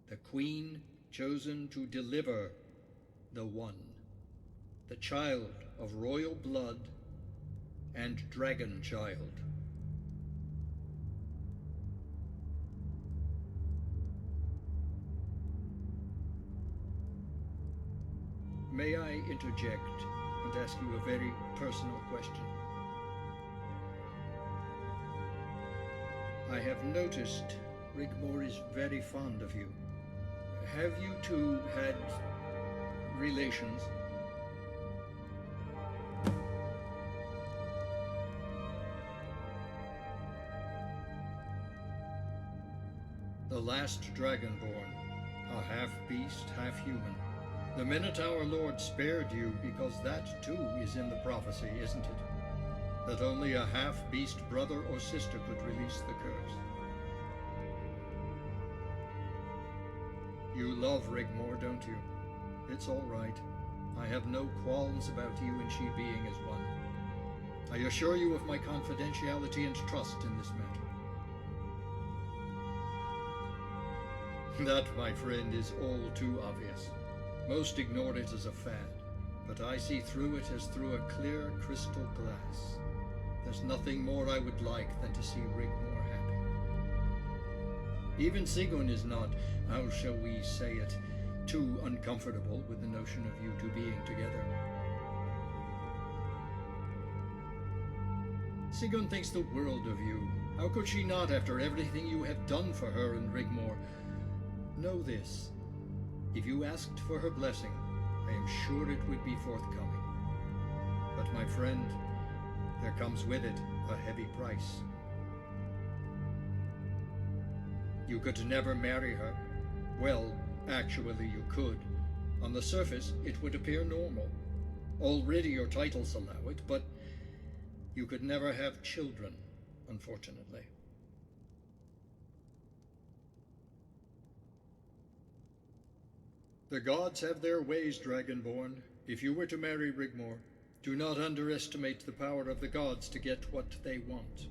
The queen chosen to deliver the one, the child of royal blood and dragon child. May I interject and ask you a very personal question? I have noticed Rigmor is very fond of you. Have you two had relations? The last Dragonborn, a half-beast, half-human. The Minotaur Lord spared you because that too is in the prophecy, isn't it? That only a half-beast brother or sister could release the curse. You love Rigmor, don't you? It's all right. I have no qualms about you and she being as one. I assure you of my confidentiality and trust in this matter. That, my friend, is all too obvious. Most ignore it as a fad, but I see through it as through a clear crystal glass. There's nothing more I would like than to see Rigmor happy. Even Sigun is not, how shall we say it, too uncomfortable with the notion of you two being together. Sigun thinks the world of you. How could she not after everything you have done for her and Rigmor? Know this. If you asked for her blessing, I am sure it would be forthcoming. But my friend, there comes with it a heavy price. You could never marry her. Well, actually you could. On the surface, it would appear normal. Already your titles allow it, but you could never have children, unfortunately. The gods have their ways, Dragonborn. If you were to marry Rigmor, do not underestimate the power of the gods to get what they want.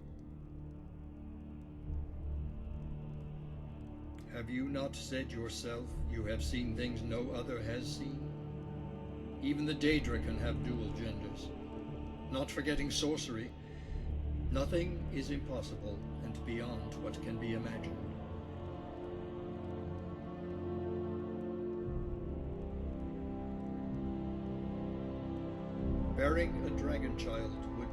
Have you not said yourself you have seen things no other has seen? Even the Daedra can have dual genders. Not forgetting sorcery, nothing is impossible and beyond what can be imagined. Bearing a dragon child would...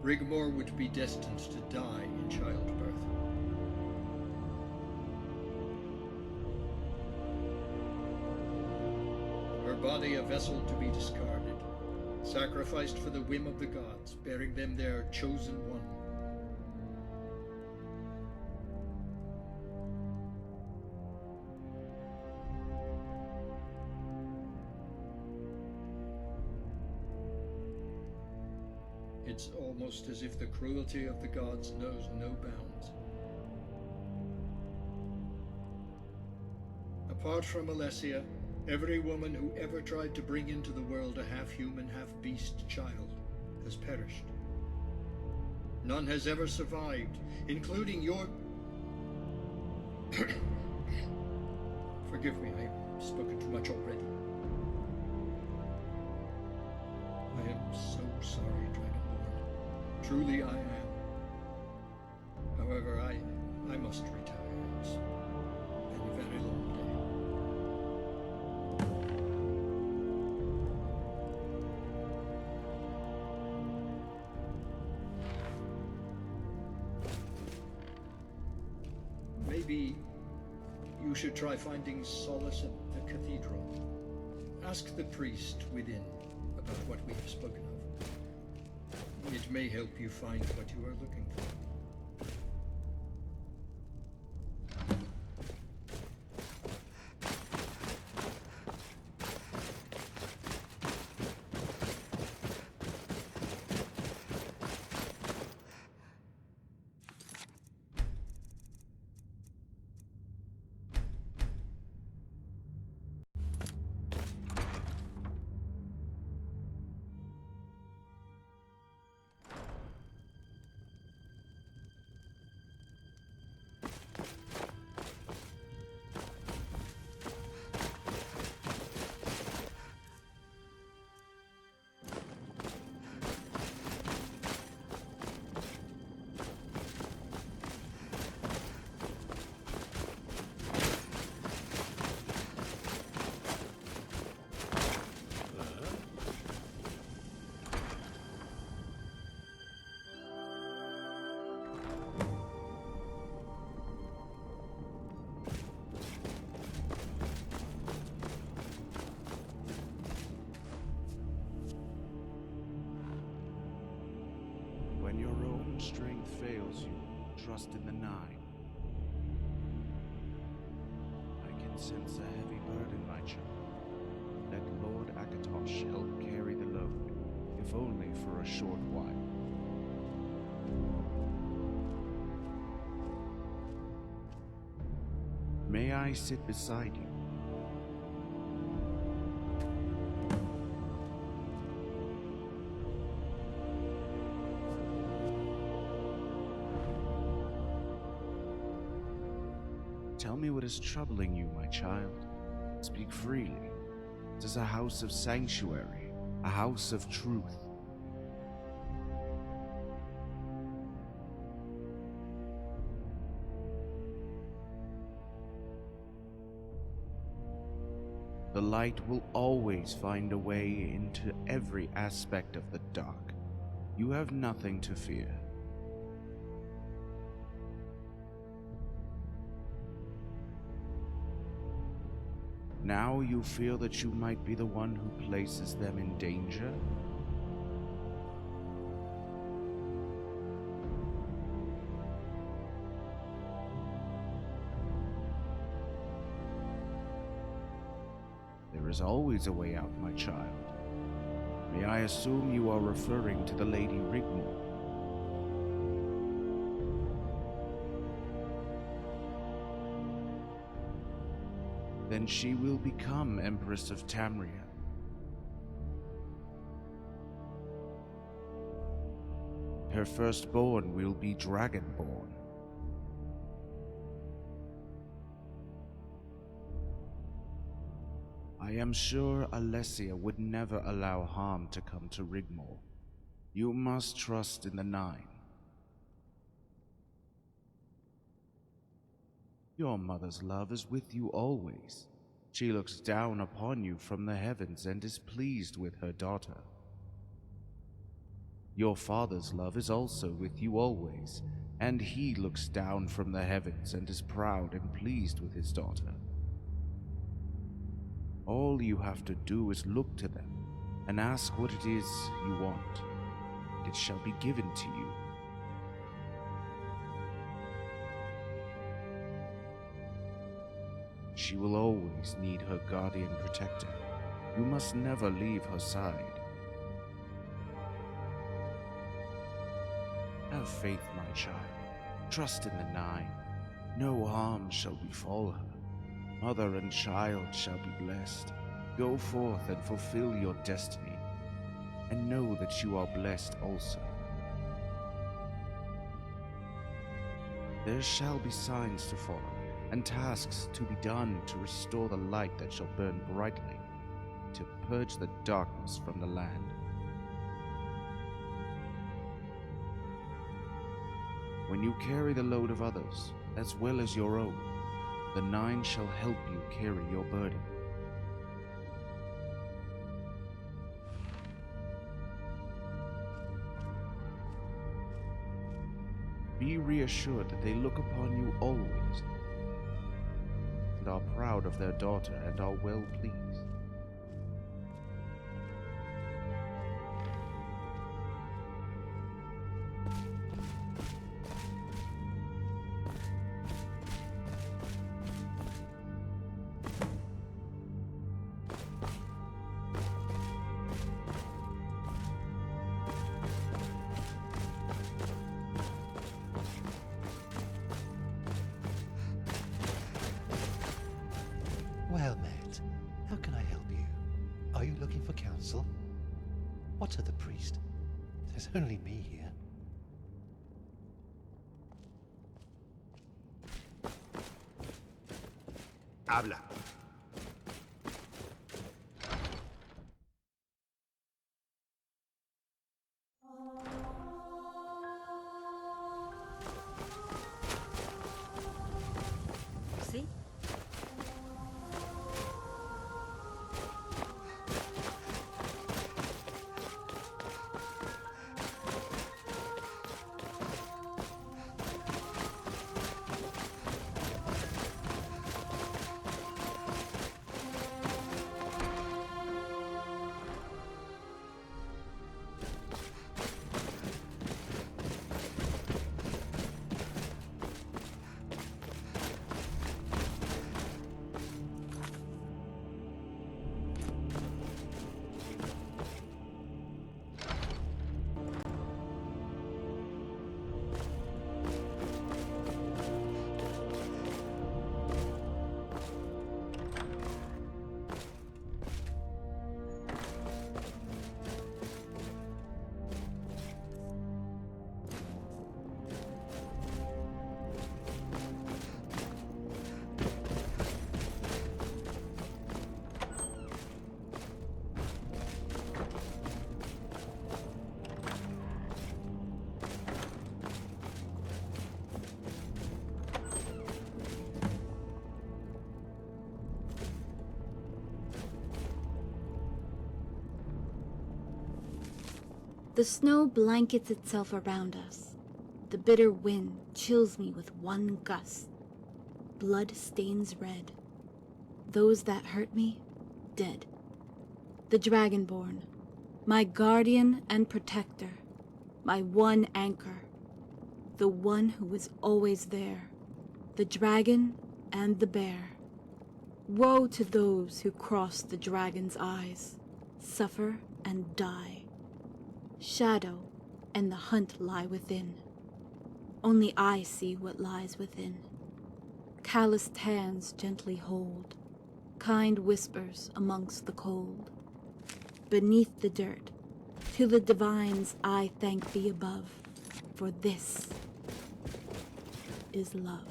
Rigmor would be destined to die in childbirth. Her body a vessel to be discarded, sacrificed for the whim of the gods, bearing them their chosen one. It's almost as if the cruelty of the gods knows no bounds. Apart from Alessia, every woman who ever tried to bring into the world a half-human, half-beast child has perished. None has ever survived, including your... Forgive me, I've spoken too much already. I am so sorry, Dragonborn. Truly I am. However, I must retire. It's been a very long day. Maybe you should try finding solace at the cathedral. Ask the priest within about what we have spoken of. It may help you find what you are looking for. When your own strength fails you, trust in the Nine. I can sense a heavy burden, my child. Let Lord Akatosh help carry the load, if only for a short while. May I sit beside you? Tell me what is troubling you, my child. Speak freely. It is a house of sanctuary, a house of truth. The light will always find a way into every aspect of the dark. You have nothing to fear. Now you feel that you might be the one who places them in danger? is always a way out, my child. May I assume you are referring to the Lady Rigmor? Then she will become Empress of Tamriel. Her firstborn will be Dragonborn. I am sure Alessia would never allow harm to come to Rigmor. You must trust in the Nine. Your mother's love is with you always. She looks down upon you from the heavens and is pleased with her daughter. Your father's love is also with you always, and he looks down from the heavens and is proud and pleased with his daughter. All you have to do is look to them and ask what it is you want. It shall be given to you. She will always need her guardian protector. You must never leave her side. Have faith, my child. Trust in the Nine. No harm shall befall her. Mother and child shall be blessed. Go forth and fulfill your destiny, and know that you are blessed also. There shall be signs to follow, and tasks to be done to restore the light that shall burn brightly, to purge the darkness from the land. When you carry the load of others, as well as your own, the Nine shall help you carry your burden. Be reassured that they look upon you always, and are proud of their daughter and are well pleased. Well met. How can I help you? Are you looking for counsel? What of the priest? There's only me here. Habla. See? The snow blankets itself around us. The bitter wind chills me with one gust. Blood stains red. Those that hurt me, dead. The Dragonborn, my guardian and protector, my one anchor, the one who was always there, the dragon and the bear. Woe to those who cross the dragon's eyes, suffer and die. Shadow and the hunt lie within. Only I see what lies within. Calloused hands gently hold, kind whispers amongst the cold. Beneath the dirt, to the divines I thank thee above, for this is love.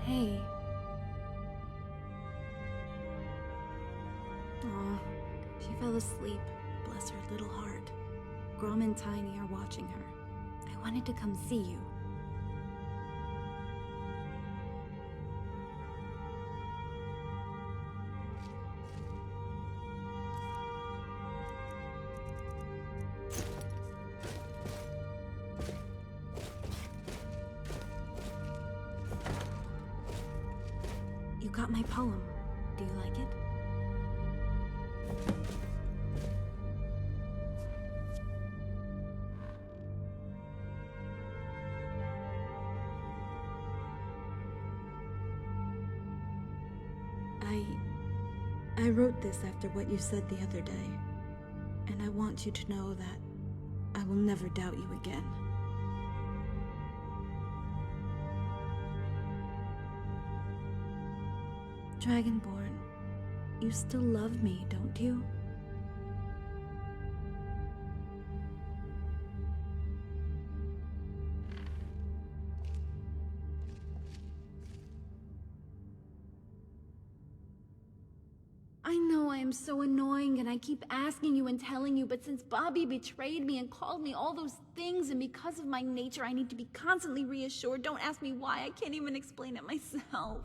Hey. Aw, she fell asleep. Bless her little heart. Grom and Tiny are watching her. I wanted to come see you. You got my poem. Do you like it? I wrote this after what you said the other day, and I want you to know that I will never doubt you again. Dragonborn, you still love me, don't you? I know I am so annoying and I keep asking you and telling you, but since Bobby betrayed me and called me all those things, and because of my nature I need to be constantly reassured, don't ask me why, I can't even explain it myself.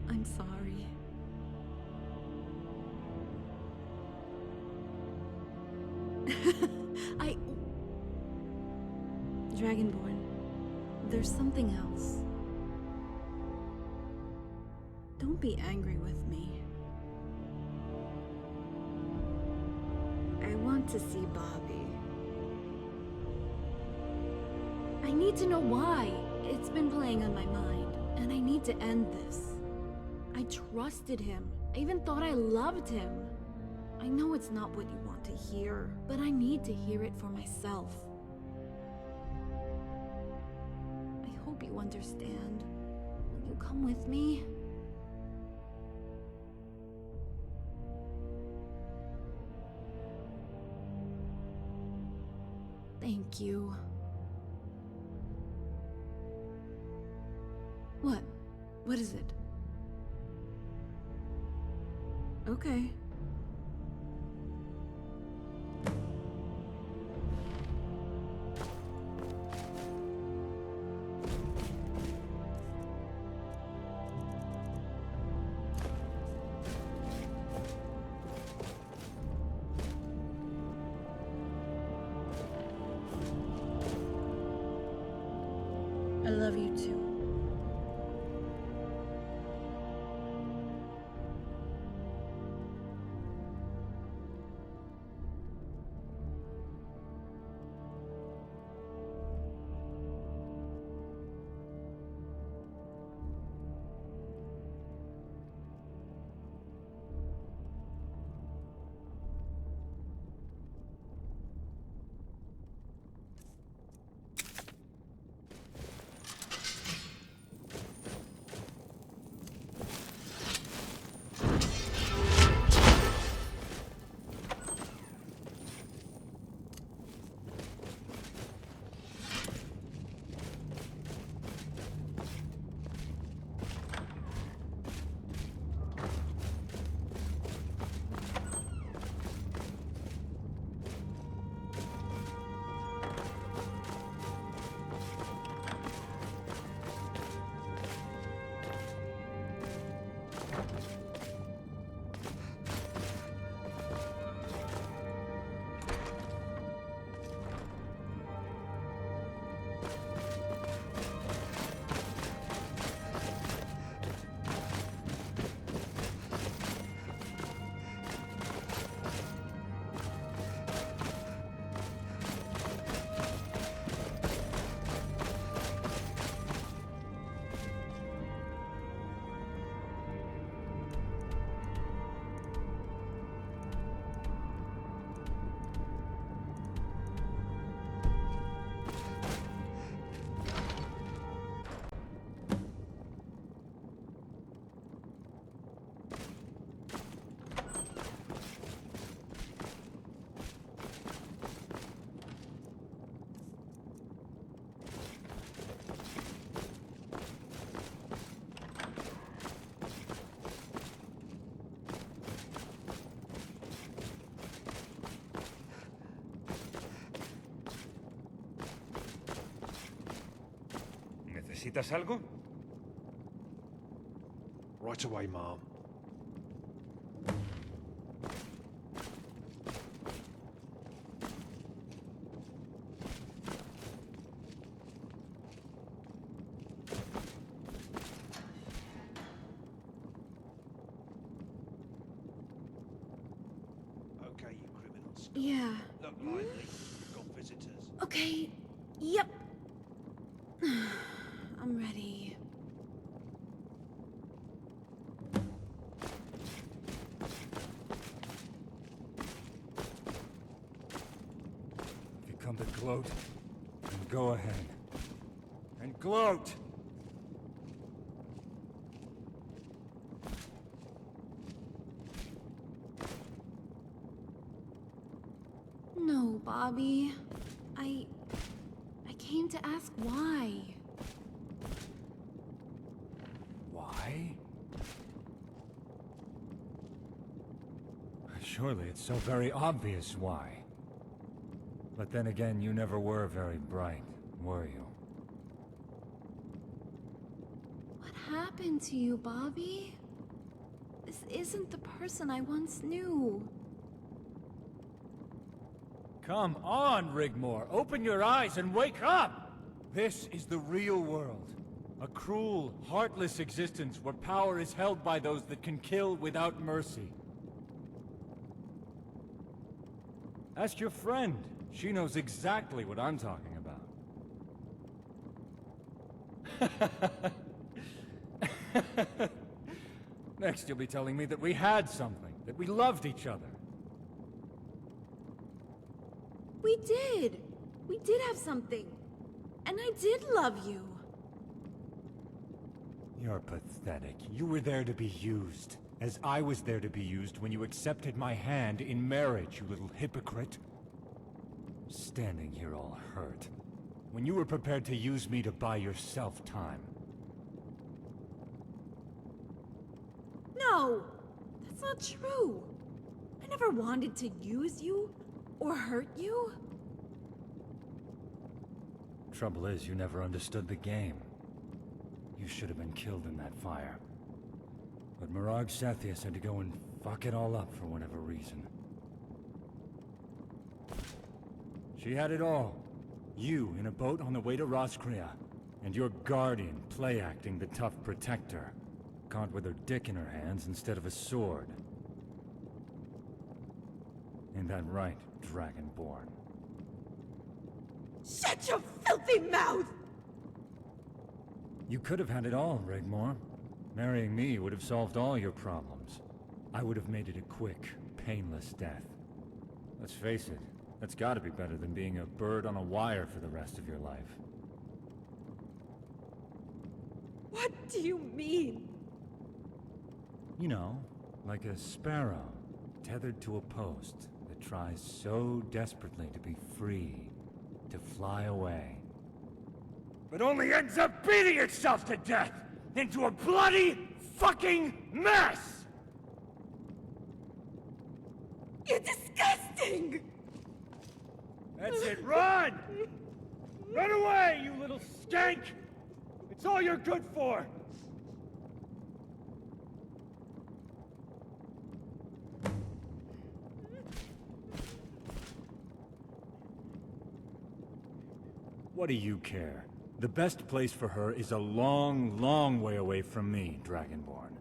I'm sorry. Dragonborn, there's something else. Don't be angry with me. I want to see Bobby. I need to know why. It's been playing on my mind, and I need to end this. I trusted him. I even thought I loved him. I know it's not what you want to hear, but I need to hear it for myself. I hope you understand. Will you come with me? Thank you. What? What is it? Okay. I love you too. ¿Necesitas algo? Right away, Mom. Okay, you criminals. Yeah. Look lively. We've got visitors. Okay. Yep. I'm ready. If you come to gloat, then go ahead. And gloat! No, Bobby. I came to ask why. Why? Surely it's so very obvious why. But then again, you never were very bright, were you? What happened to you, Bobby? This isn't the person I once knew. Come on, Rigmor! Open your eyes and wake up! This is the real world. A cruel, heartless existence where power is held by those that can kill without mercy. Ask your friend. She knows exactly what I'm talking about. Next you'll be telling me that we had something, that we loved each other. We did. We did have something. And I did love you. You're pathetic. You were there to be used, as I was there to be used when you accepted my hand in marriage, you little hypocrite. Standing here all hurt, when you were prepared to use me to buy yourself time. No! That's not true. I never wanted to use you or hurt you. Trouble is, you never understood the game. You should have been killed in that fire. But Mirag Sethius had to go and fuck it all up for whatever reason. She had it all. You in a boat on the way to Roskria, and your guardian play-acting the tough protector, caught with her dick in her hands instead of a sword. Ain't that right, Dragonborn? Shut your filthy mouth! You could have had it all, Rigmor. Marrying me would have solved all your problems. I would have made it a quick, painless death. Let's face it, that's gotta be better than being a bird on a wire for the rest of your life. What do you mean? You know, like a sparrow, tethered to a post that tries so desperately to be free, to fly away. But only ends up beating itself to death into a bloody fucking mess! You're disgusting! That's it, run! Run away, you little skank! It's all you're good for! What do you care? The best place for her is a long, long way away from me, Dragonborn.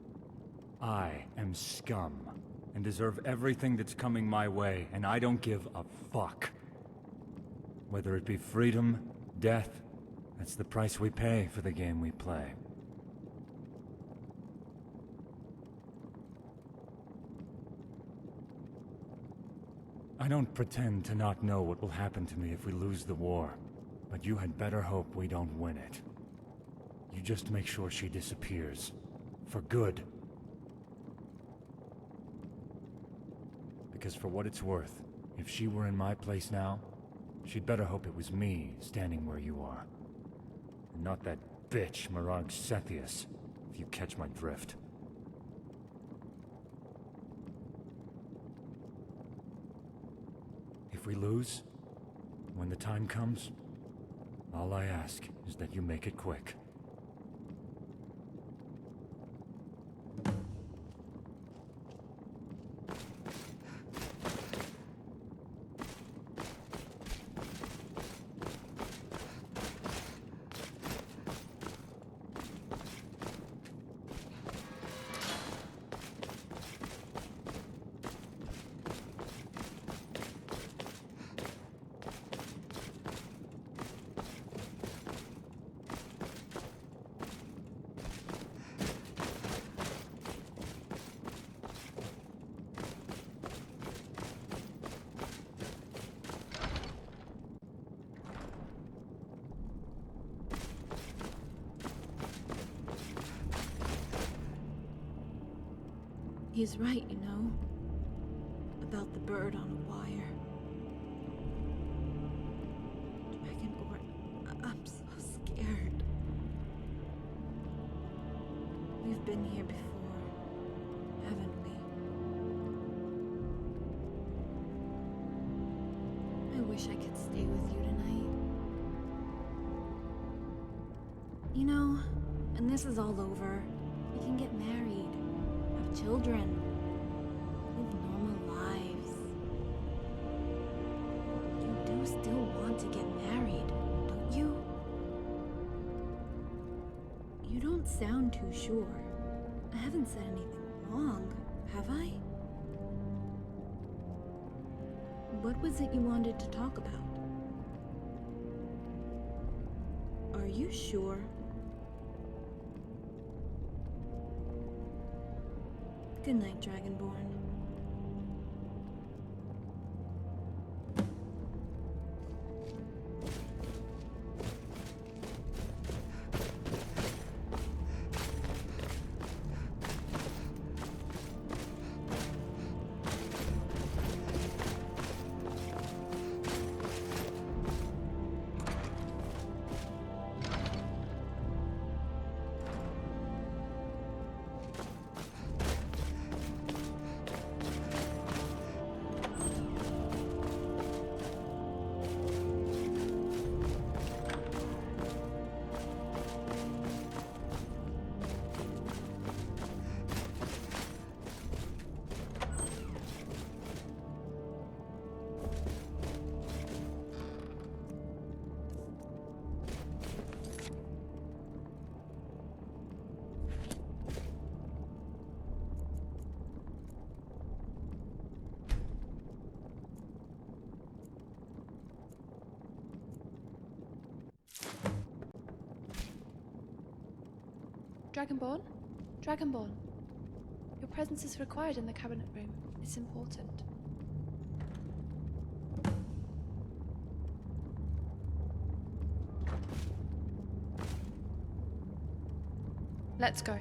I am scum, and deserve everything that's coming my way, and I don't give a fuck. Whether it be freedom, death, that's the price we pay for the game we play. I don't pretend to not know what will happen to me if we lose the war. But you had better hope we don't win it. You just make sure she disappears. For good. Because for what it's worth, if she were in my place now, she'd better hope it was me standing where you are. And not that bitch, Mirag Sethius, if you catch my drift. If we lose, when the time comes, all I ask is that you make it quick. He's right, you know. About the bird on a wire. Dragonborn, I'm so scared. We've been here before, haven't we? I wish I could stay with you tonight. You know, when this is all over, we can get married, have children, live normal lives. You do still want to get married, don't you? You don't sound too sure. I haven't said anything wrong, have I? What was it you wanted to talk about? Are you sure? Good night, Dragonborn. Dragonborn? Dragonborn. Your presence is required in the cabinet room. It's important. Let's go.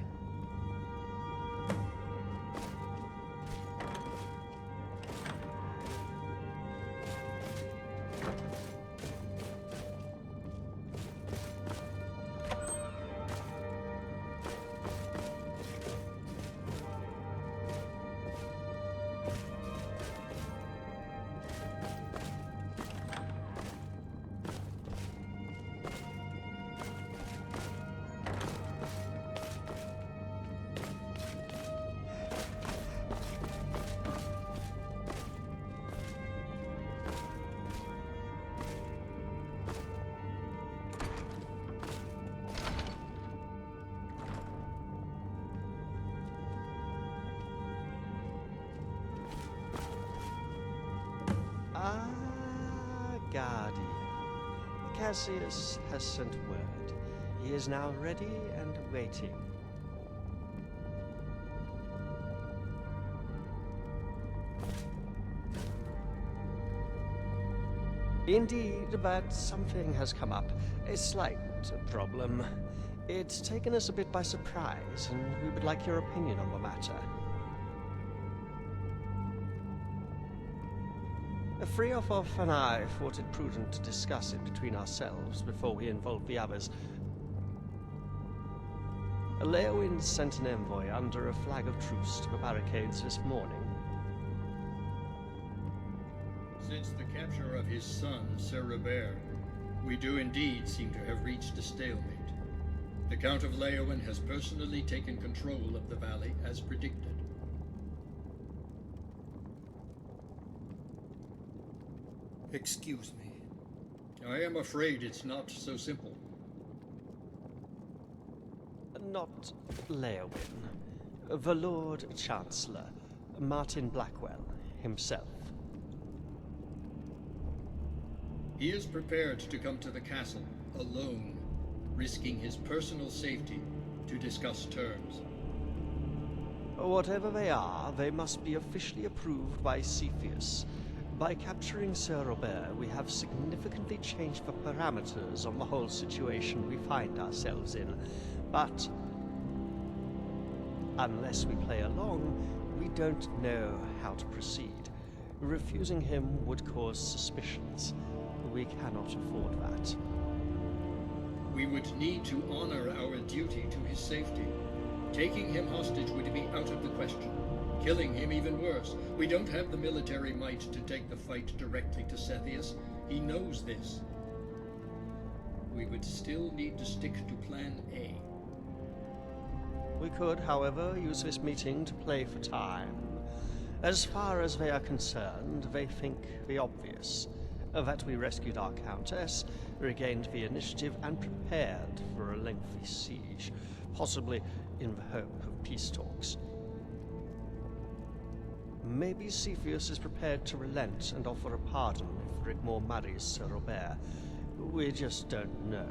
Guardian. Cassius has sent word. He is now ready and waiting. Indeed, but something has come up. A slight problem. It's taken us a bit by surprise, and we would like your opinion on the matter. Frioff and I thought it prudent to discuss it between ourselves before we involve the others. Leowyn sent an envoy under a flag of truce to the barricades this morning. Since the capture of his son, Sir Robert, we do indeed seem to have reached a stalemate. The Count of Leowyn has personally taken control of the valley as predicted. Excuse me. I am afraid it's not so simple. Not Leowyn. The Lord Chancellor, Martin Blackwell, himself. He is prepared to come to the castle, alone, risking his personal safety to discuss terms. Whatever they are, they must be officially approved by Cepheus. By capturing Sir Robert, we have significantly changed the parameters on the whole situation we find ourselves in. But unless we play along, we don't know how to proceed. Refusing him would cause suspicions. We cannot afford that. We would need to honor our duty to his safety. Taking him hostage would be out of the question. Killing him even worse. We don't have the military might to take the fight directly to Sethius. He knows this. We would still need to stick to Plan A. We could, however, use this meeting to play for time. As far as they are concerned, they think the obvious. That we rescued our Countess, regained the initiative, and prepared for a lengthy siege, possibly in the hope of peace talks. Maybe Cepheus is prepared to relent and offer a pardon if Rigmor marries Sir Robert. We just don't know.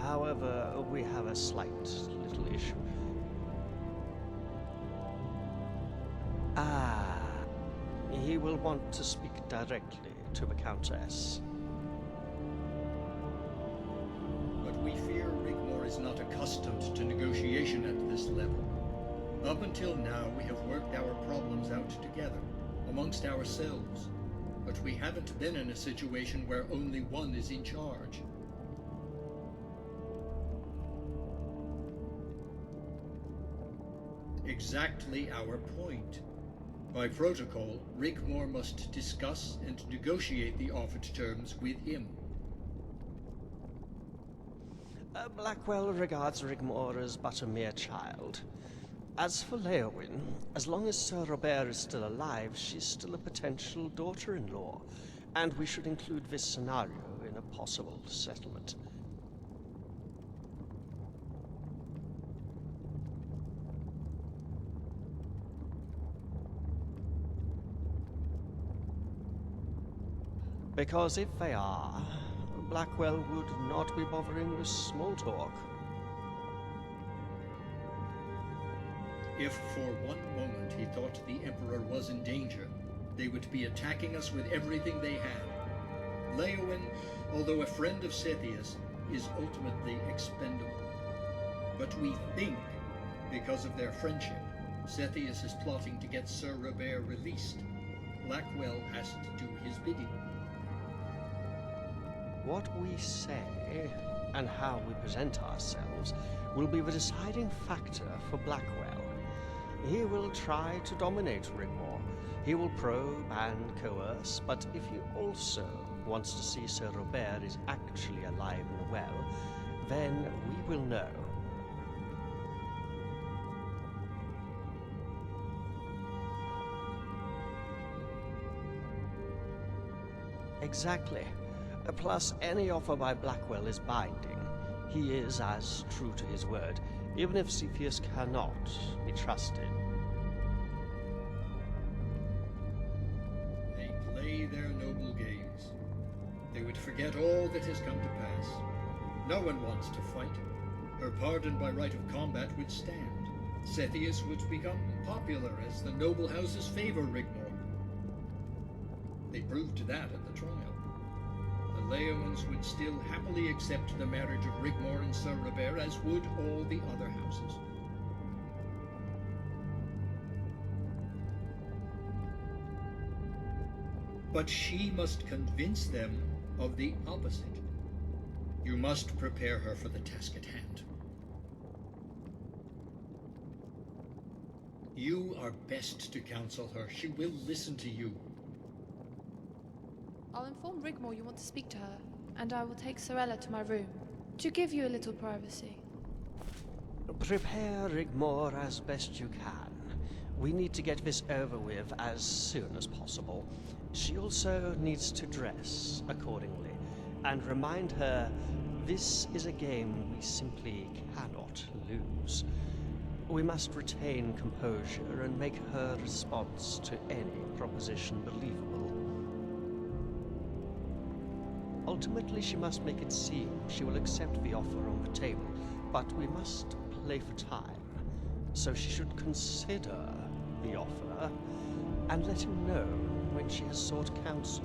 However, we have a slight little issue. He will want to speak directly to the Countess. But we fear Rigmor is not accustomed to negotiation at this level. Up until now, we have worked our problems out together, amongst ourselves. But we haven't been in a situation where only one is in charge. Exactly our point. By protocol, Rigmor must discuss and negotiate the offered terms with him. Blackwell regards Rigmor as but a mere child. As for Leowyn, as long as Sir Robert is still alive, she's still a potential daughter-in-law, and we should include this scenario in a possible settlement. Because if they are, Blackwell would not be bothering with small talk. If for one moment he thought the Emperor was in danger, they would be attacking us with everything they had. Leowyn, although a friend of Sethius, is ultimately expendable. But we think, because of their friendship, Sethius is plotting to get Sir Robert released. Blackwell has to do his bidding. What we say, and how we present ourselves, will be the deciding factor for Blackwell. He will try to dominate Rigmor. He will probe and coerce, but if he also wants to see Sir Robert is actually alive and well, then we will know. Exactly. Plus, any offer by Blackwell is binding. He is as true to his word, even if Cepheus cannot be trusted. They play their noble games. They would forget all that has come to pass. No one wants to fight. Her pardon by right of combat would stand. Sethius would become popular as the noble houses favor Rigmor. They proved that at the trial. The Leowans would still happily accept the marriage of Rigmor and Sir Robert, as would all the other houses. But she must convince them of the opposite. You must prepare her for the task at hand. You are best to counsel her. She will listen to you. I'll inform Rigmor you want to speak to her, and I will take Sorella to my room, to give you a little privacy. Prepare Rigmor as best you can. We need to get this over with as soon as possible. She also needs to dress accordingly, and remind her this is a game we simply cannot lose. We must retain composure and make her response to any proposition believable. Ultimately, she must make it seem she will accept the offer on the table, but we must play for time. So she should consider the offer and let him know when she has sought counsel.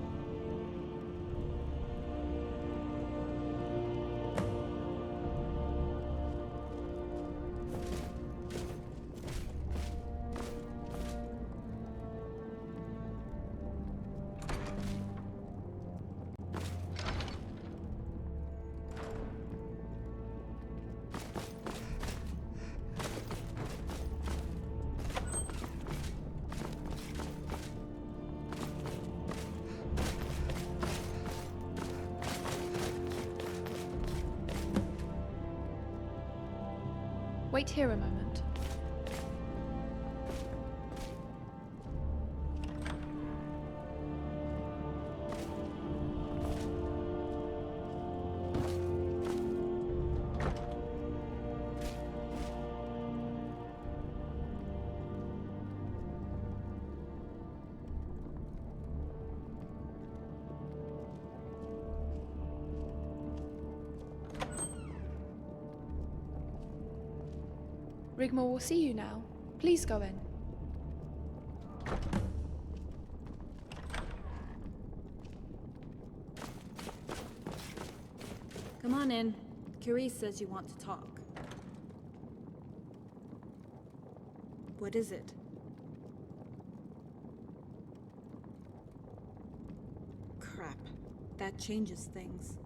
Wait here a moment. Rigmor will see you now. Please go in. Come on in. Curie says you want to talk. What is it? Crap. That changes things.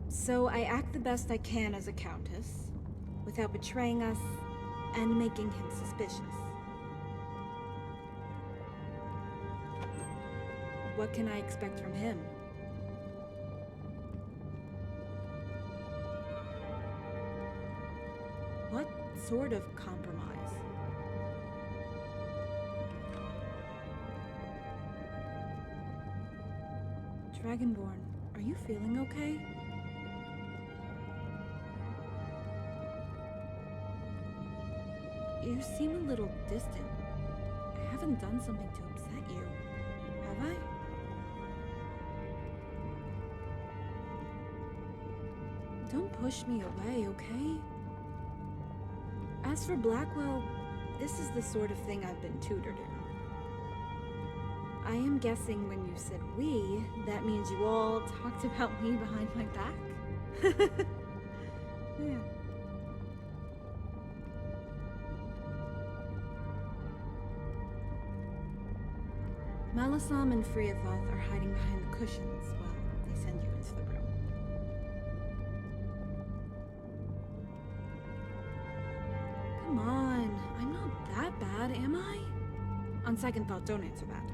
So I act the best I can as a countess, without betraying us and making him suspicious. What can I expect from him? What sort of compromise? Dragonborn, are you feeling okay? You seem a little distant. I haven't done something to upset you, have I? Don't push me away, okay? As for Blackwell, this is the sort of thing I've been tutored in. I am guessing when you said we, that means you all talked about me behind my back? Yeah. Malasam and Friathoth are hiding behind the cushions while they send you into the room. Come on, I'm not that bad, am I? On second thought, don't answer that.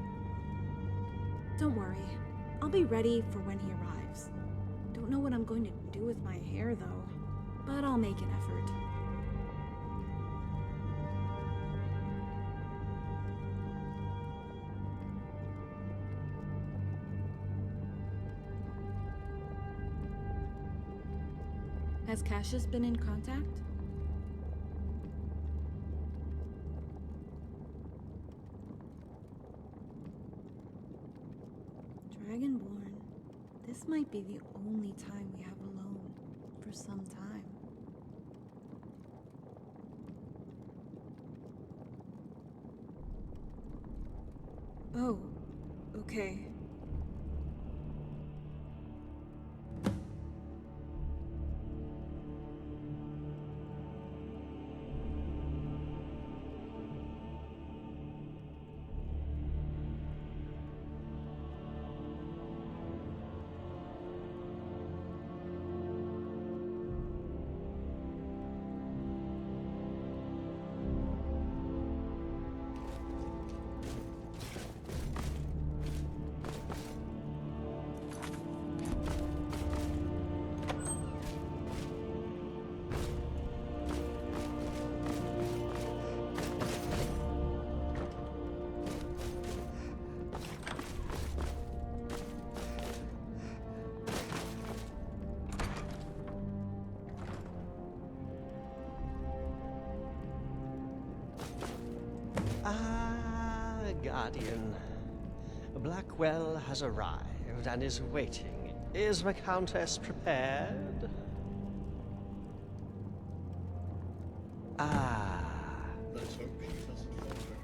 Don't worry, I'll be ready for when he arrives. Don't know what I'm going to do with my hair, though, but I'll make an effort. Has Cassius been in contact? Dragonborn, this might be the only time we have alone for some time. Oh, okay. Guardian. Blackwell has arrived and is waiting. Is the Countess prepared? Let's hope she doesn't falter.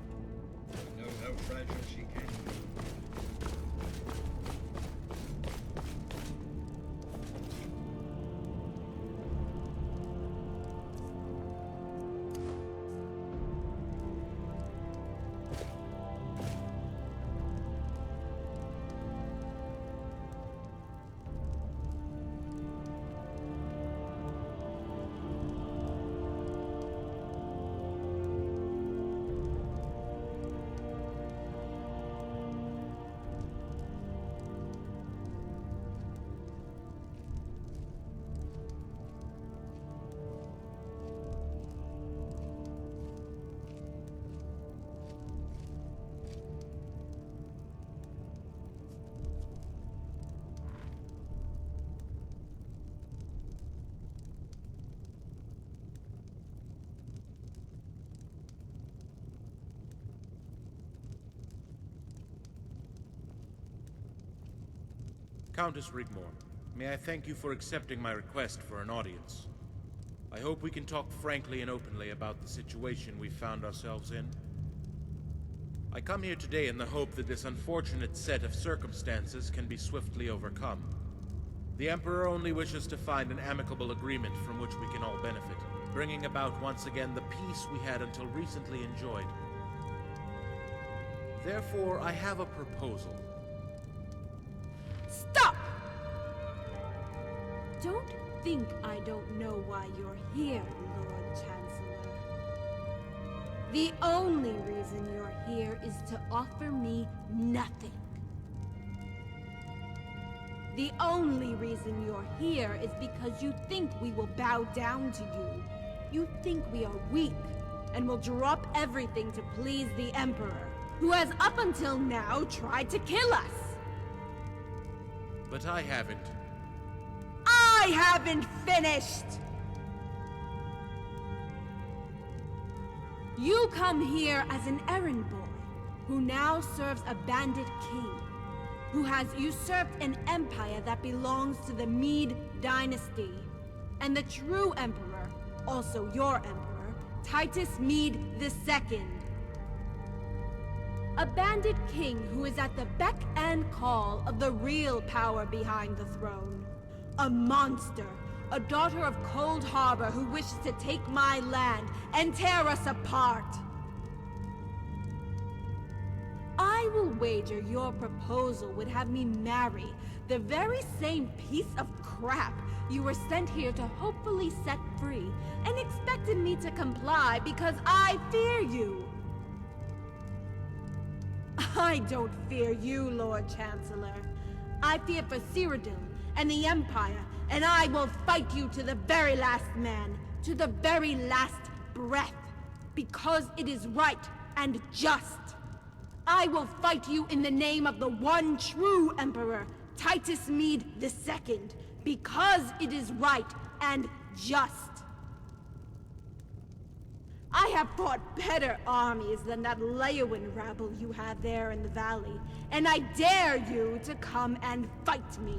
I know how fragile she can be. Countess Rigmor, may I thank you for accepting my request for an audience. I hope we can talk frankly and openly about the situation we found ourselves in. I come here today in the hope that this unfortunate set of circumstances can be swiftly overcome. The Emperor only wishes to find an amicable agreement from which we can all benefit, bringing about once again the peace we had until recently enjoyed. Therefore, I have a proposal. Stop! Don't think I don't know why you're here, Lord Chancellor. The only reason you're here is to offer me nothing. The only reason you're here is because you think we will bow down to you. You think we are weak and will drop everything to please the Emperor, who has up until now tried to kill us. But I haven't. I haven't finished! You come here as an errand boy, who now serves a bandit king, who has usurped an empire that belongs to the Mede dynasty, and the true emperor, also your emperor, Titus Mede II. A bandit king who is at the beck and call of the real power behind the throne. A monster, a daughter of Cold Harbor who wishes to take my land and tear us apart. I will wager your proposal would have me marry the very same piece of crap you were sent here to hopefully set free, and expected me to comply because I fear you. I don't fear you, Lord Chancellor. I fear for Cyrodiil and the Empire, and I will fight you to the very last man, to the very last breath, because it is right and just. I will fight you in the name of the one true Emperor, Titus Mede II, because it is right and just. I have fought better armies than that Leowin rabble you have there in the valley, and I dare you to come and fight me.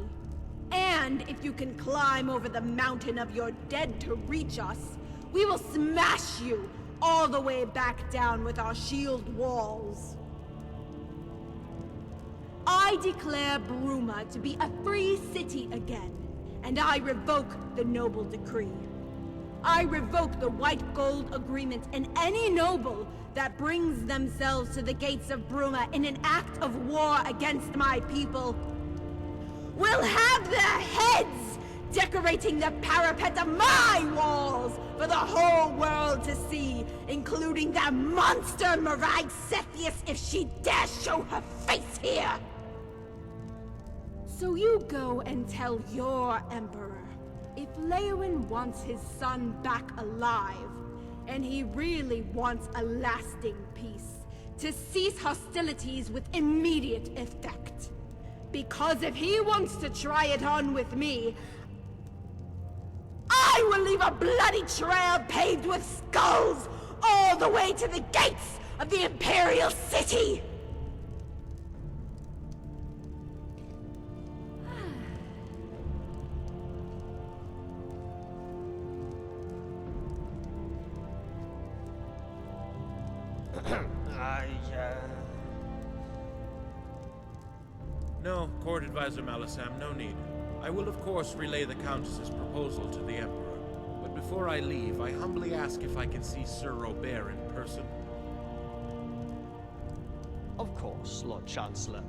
And if you can climb over the mountain of your dead to reach us, we will smash you all the way back down with our shield walls. I declare Bruma to be a free city again, and I revoke the noble decree. I revoke the White Gold Agreement, and any noble that brings themselves to the gates of Bruma in an act of war against my people will have their heads decorating the parapet of my walls for the whole world to see, including that monster Mirage Cepheus if she dares show her face here. So you go and tell your Emperor, if Leowin wants his son back alive, and he really wants a lasting peace, to cease hostilities with immediate effect. Because if he wants to try it on with me, I will leave a bloody trail paved with skulls all the way to the gates of the Imperial City! No, Court Advisor Malisam, no need. I will of course relay the Countess's proposal to the Emperor. But before I leave, I humbly ask if I can see Sir Robert in person. Of course, Lord Chancellor.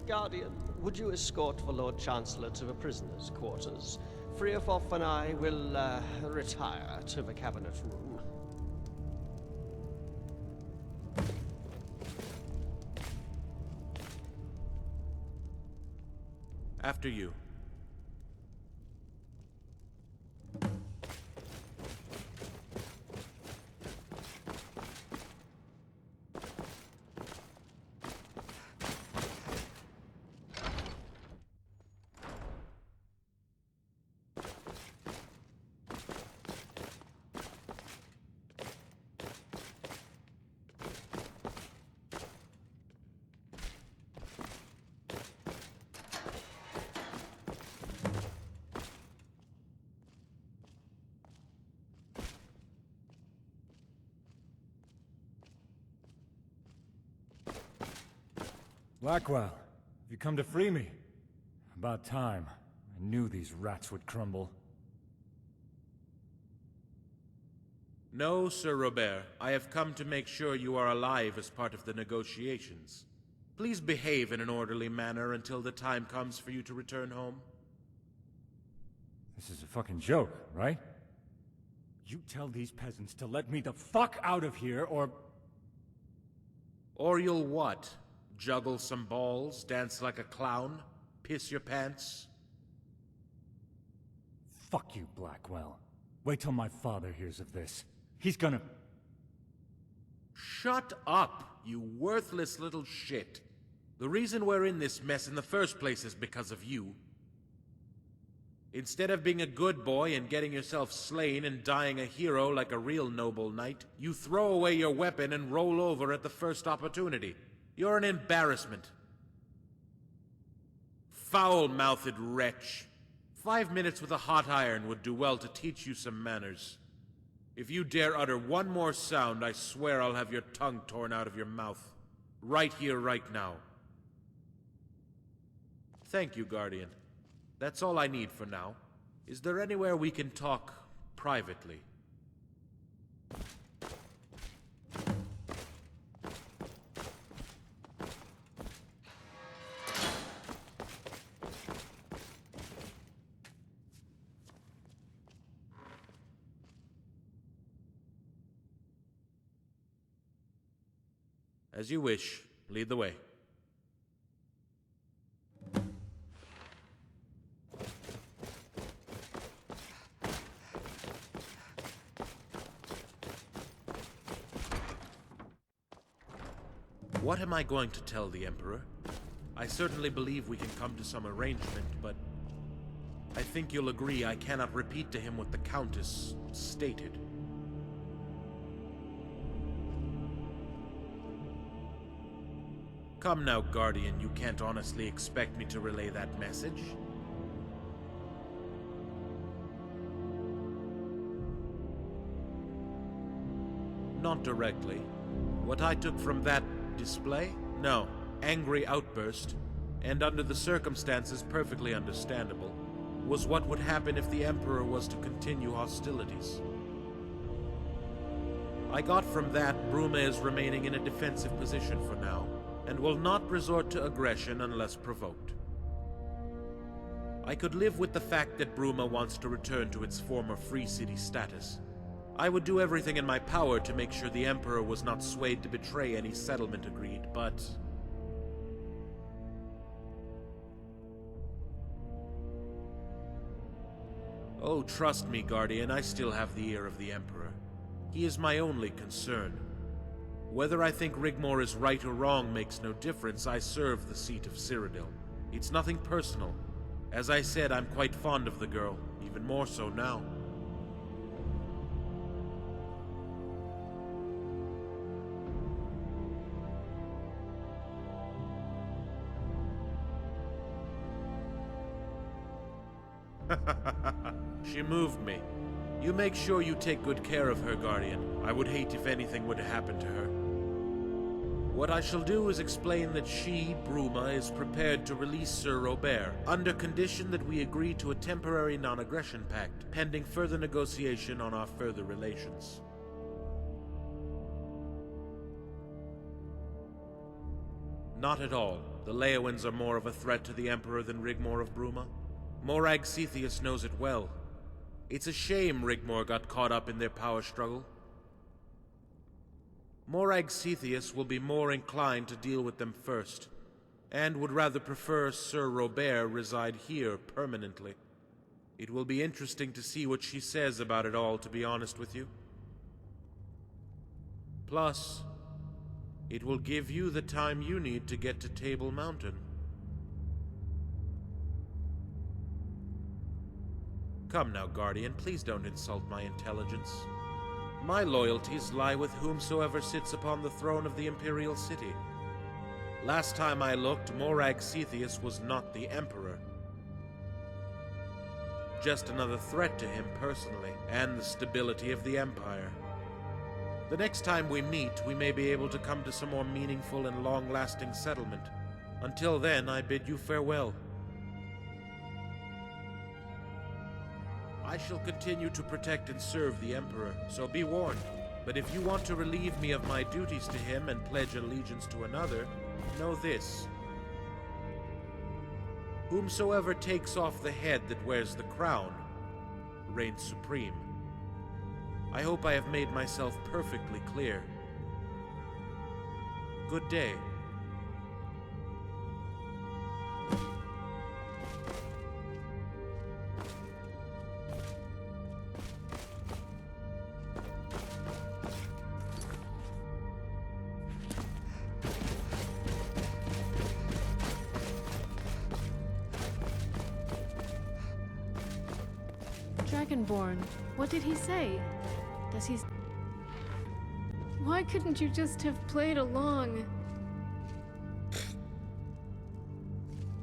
Guardian, would you escort the Lord Chancellor to the prisoners' quarters? Freofoff and I will retire to the cabinet room. After you. Blackwell, have you come to free me? About time. I knew these rats would crumble. No, Sir Robert. I have come to make sure you are alive as part of the negotiations. Please behave in an orderly manner until the time comes for you to return home. This is a fucking joke, right? You tell these peasants to let me the fuck out of here, or... Or you'll what? Juggle some balls, dance like a clown, piss your pants? Fuck you, Blackwell. Wait till my father hears of this. He's gonna... Shut up, you worthless little shit. The reason we're in this mess in the first place is because of you. Instead of being a good boy and getting yourself slain and dying a hero like a real noble knight, you throw away your weapon and roll over at the first opportunity. You're an embarrassment. Foul-mouthed wretch. 5 minutes with a hot iron would do well to teach you some manners. If you dare utter one more sound, I swear I'll have your tongue torn out of your mouth. Right here, right now. Thank you, Guardian. That's all I need for now. Is there anywhere we can talk privately? As you wish. Lead the way. What am I going to tell the Emperor? I certainly believe we can come to some arrangement, but I think you'll agree I cannot repeat to him what the Countess stated. Come now, Guardian, you can't honestly expect me to relay that message. Not directly. What I took from that display? No. Angry outburst, and under the circumstances perfectly understandable, was what would happen if the Emperor was to continue hostilities. I got from that Bruma is remaining in a defensive position for now, and will not resort to aggression unless provoked. I could live with the fact that Bruma wants to return to its former free city status. I would do everything in my power to make sure the Emperor was not swayed to betray any settlement agreed, but... Oh, trust me, Guardian, I still have the ear of the Emperor. He is my only concern. Whether I think Rigmor is right or wrong makes no difference. I serve the seat of Cyrodiil. It's nothing personal. As I said, I'm quite fond of the girl, even more so now. She moved me. You make sure you take good care of her, Guardian. I would hate if anything would happen to her. What I shall do is explain that she, Bruma, is prepared to release Sir Robert, under condition that we agree to a temporary non-aggression pact, pending further negotiation on our further relations. Not at all. The Leowins are more of a threat to the Emperor than Rigmor of Bruma. Morag Cetheus knows it well. It's a shame Rigmor got caught up in their power struggle. Morag Cetheus will be more inclined to deal with them first, and would rather prefer Sir Robert reside here permanently. It will be interesting to see what she says about it all, to be honest with you. Plus, it will give you the time you need to get to Table Mountain. Come now, Guardian, please don't insult my intelligence. My loyalties lie with whomsoever sits upon the throne of the Imperial City. Last time I looked, Morag Cetheus was not the Emperor. Just another threat to him personally, and the stability of the Empire. The next time we meet, we may be able to come to some more meaningful and long-lasting settlement. Until then, I bid you farewell. I shall continue to protect and serve the Emperor, so be warned. But if you want to relieve me of my duties to him and pledge allegiance to another, know this. Whomsoever takes off the head that wears the crown reigns supreme. I hope I have made myself perfectly clear. Good day. Dragonborn, what did he say? Does he... Why couldn't you just have played along?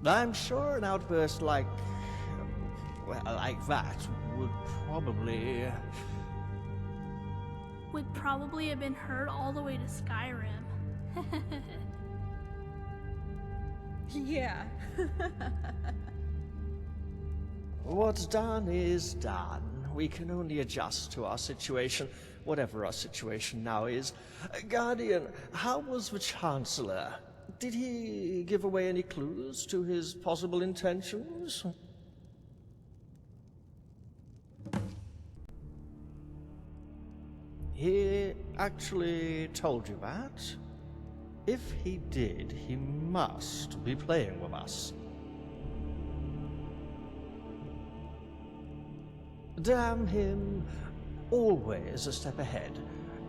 I'm sure an outburst like... well, like that would probably... Would probably have been heard all the way to Skyrim. Yeah. What's done is done. We can only adjust to our situation, whatever our situation now is. Guardian, how was the Chancellor? Did he give away any clues to his possible intentions? He actually told you that? If he did, he must be playing with us. Damn him. Always a step ahead.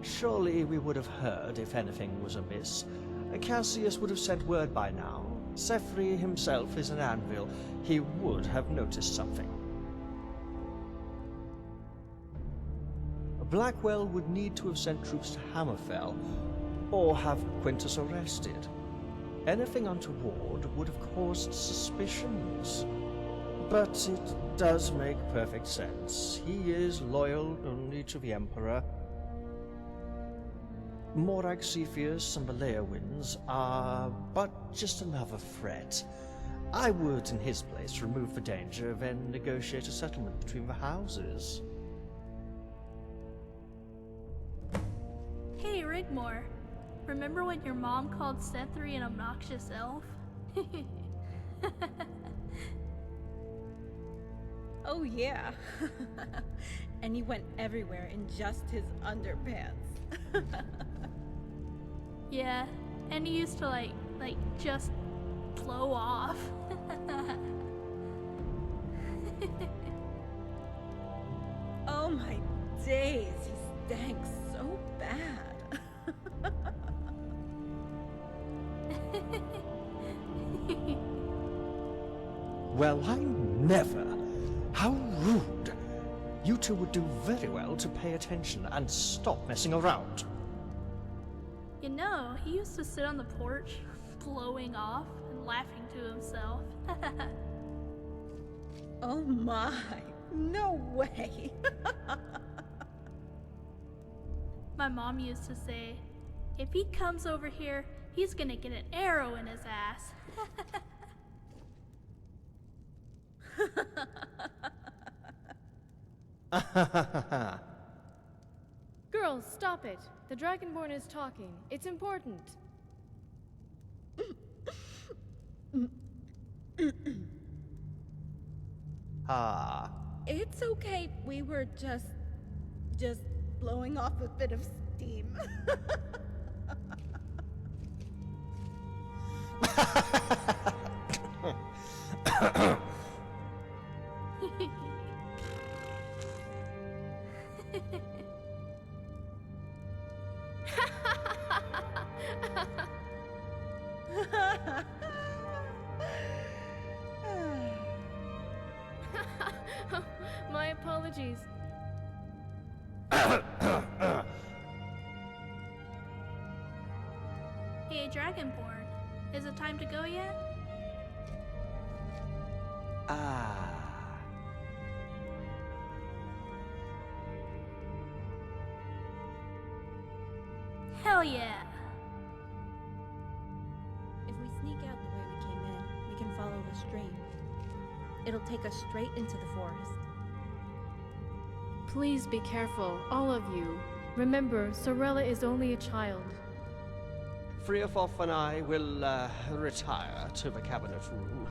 Surely we would have heard if anything was amiss. Cassius would have sent word by now. Sefri himself is an anvil. He would have noticed something. Blackwell would need to have sent troops to Hammerfell, or have Quintus arrested. Anything untoward would have caused suspicions. But it does make perfect sense. He is loyal only to the Emperor. Morag Cepheus and the Leowins are but just another threat. I would, in his place, remove the danger, then negotiate a settlement between the houses. Hey, Rigmor. Remember when your mom called Sethri an obnoxious elf? Oh yeah. And he went everywhere in just his underpants. Yeah, and he used to like just blow off. Oh my days, he stank so bad. Well, I never. How rude. You two would do very well to pay attention and stop messing around. You know, he used to sit on the porch, blowing off and laughing to himself. Oh my, no way. My mom used to say, if he comes over here, he's gonna get an arrow in his ass. Girls, stop it. The Dragonborn is talking. It's important. Ah. It's okay. We were just blowing off a bit of steam. My apologies. Hey, Dragonborn, is it time to go yet? Ah. Hell yeah! If we sneak out the way we came the stream. It'll take us straight into the forest. Please be careful, all of you. Remember, Sorella is only a child. Friafoff and I will retire to the cabinet room.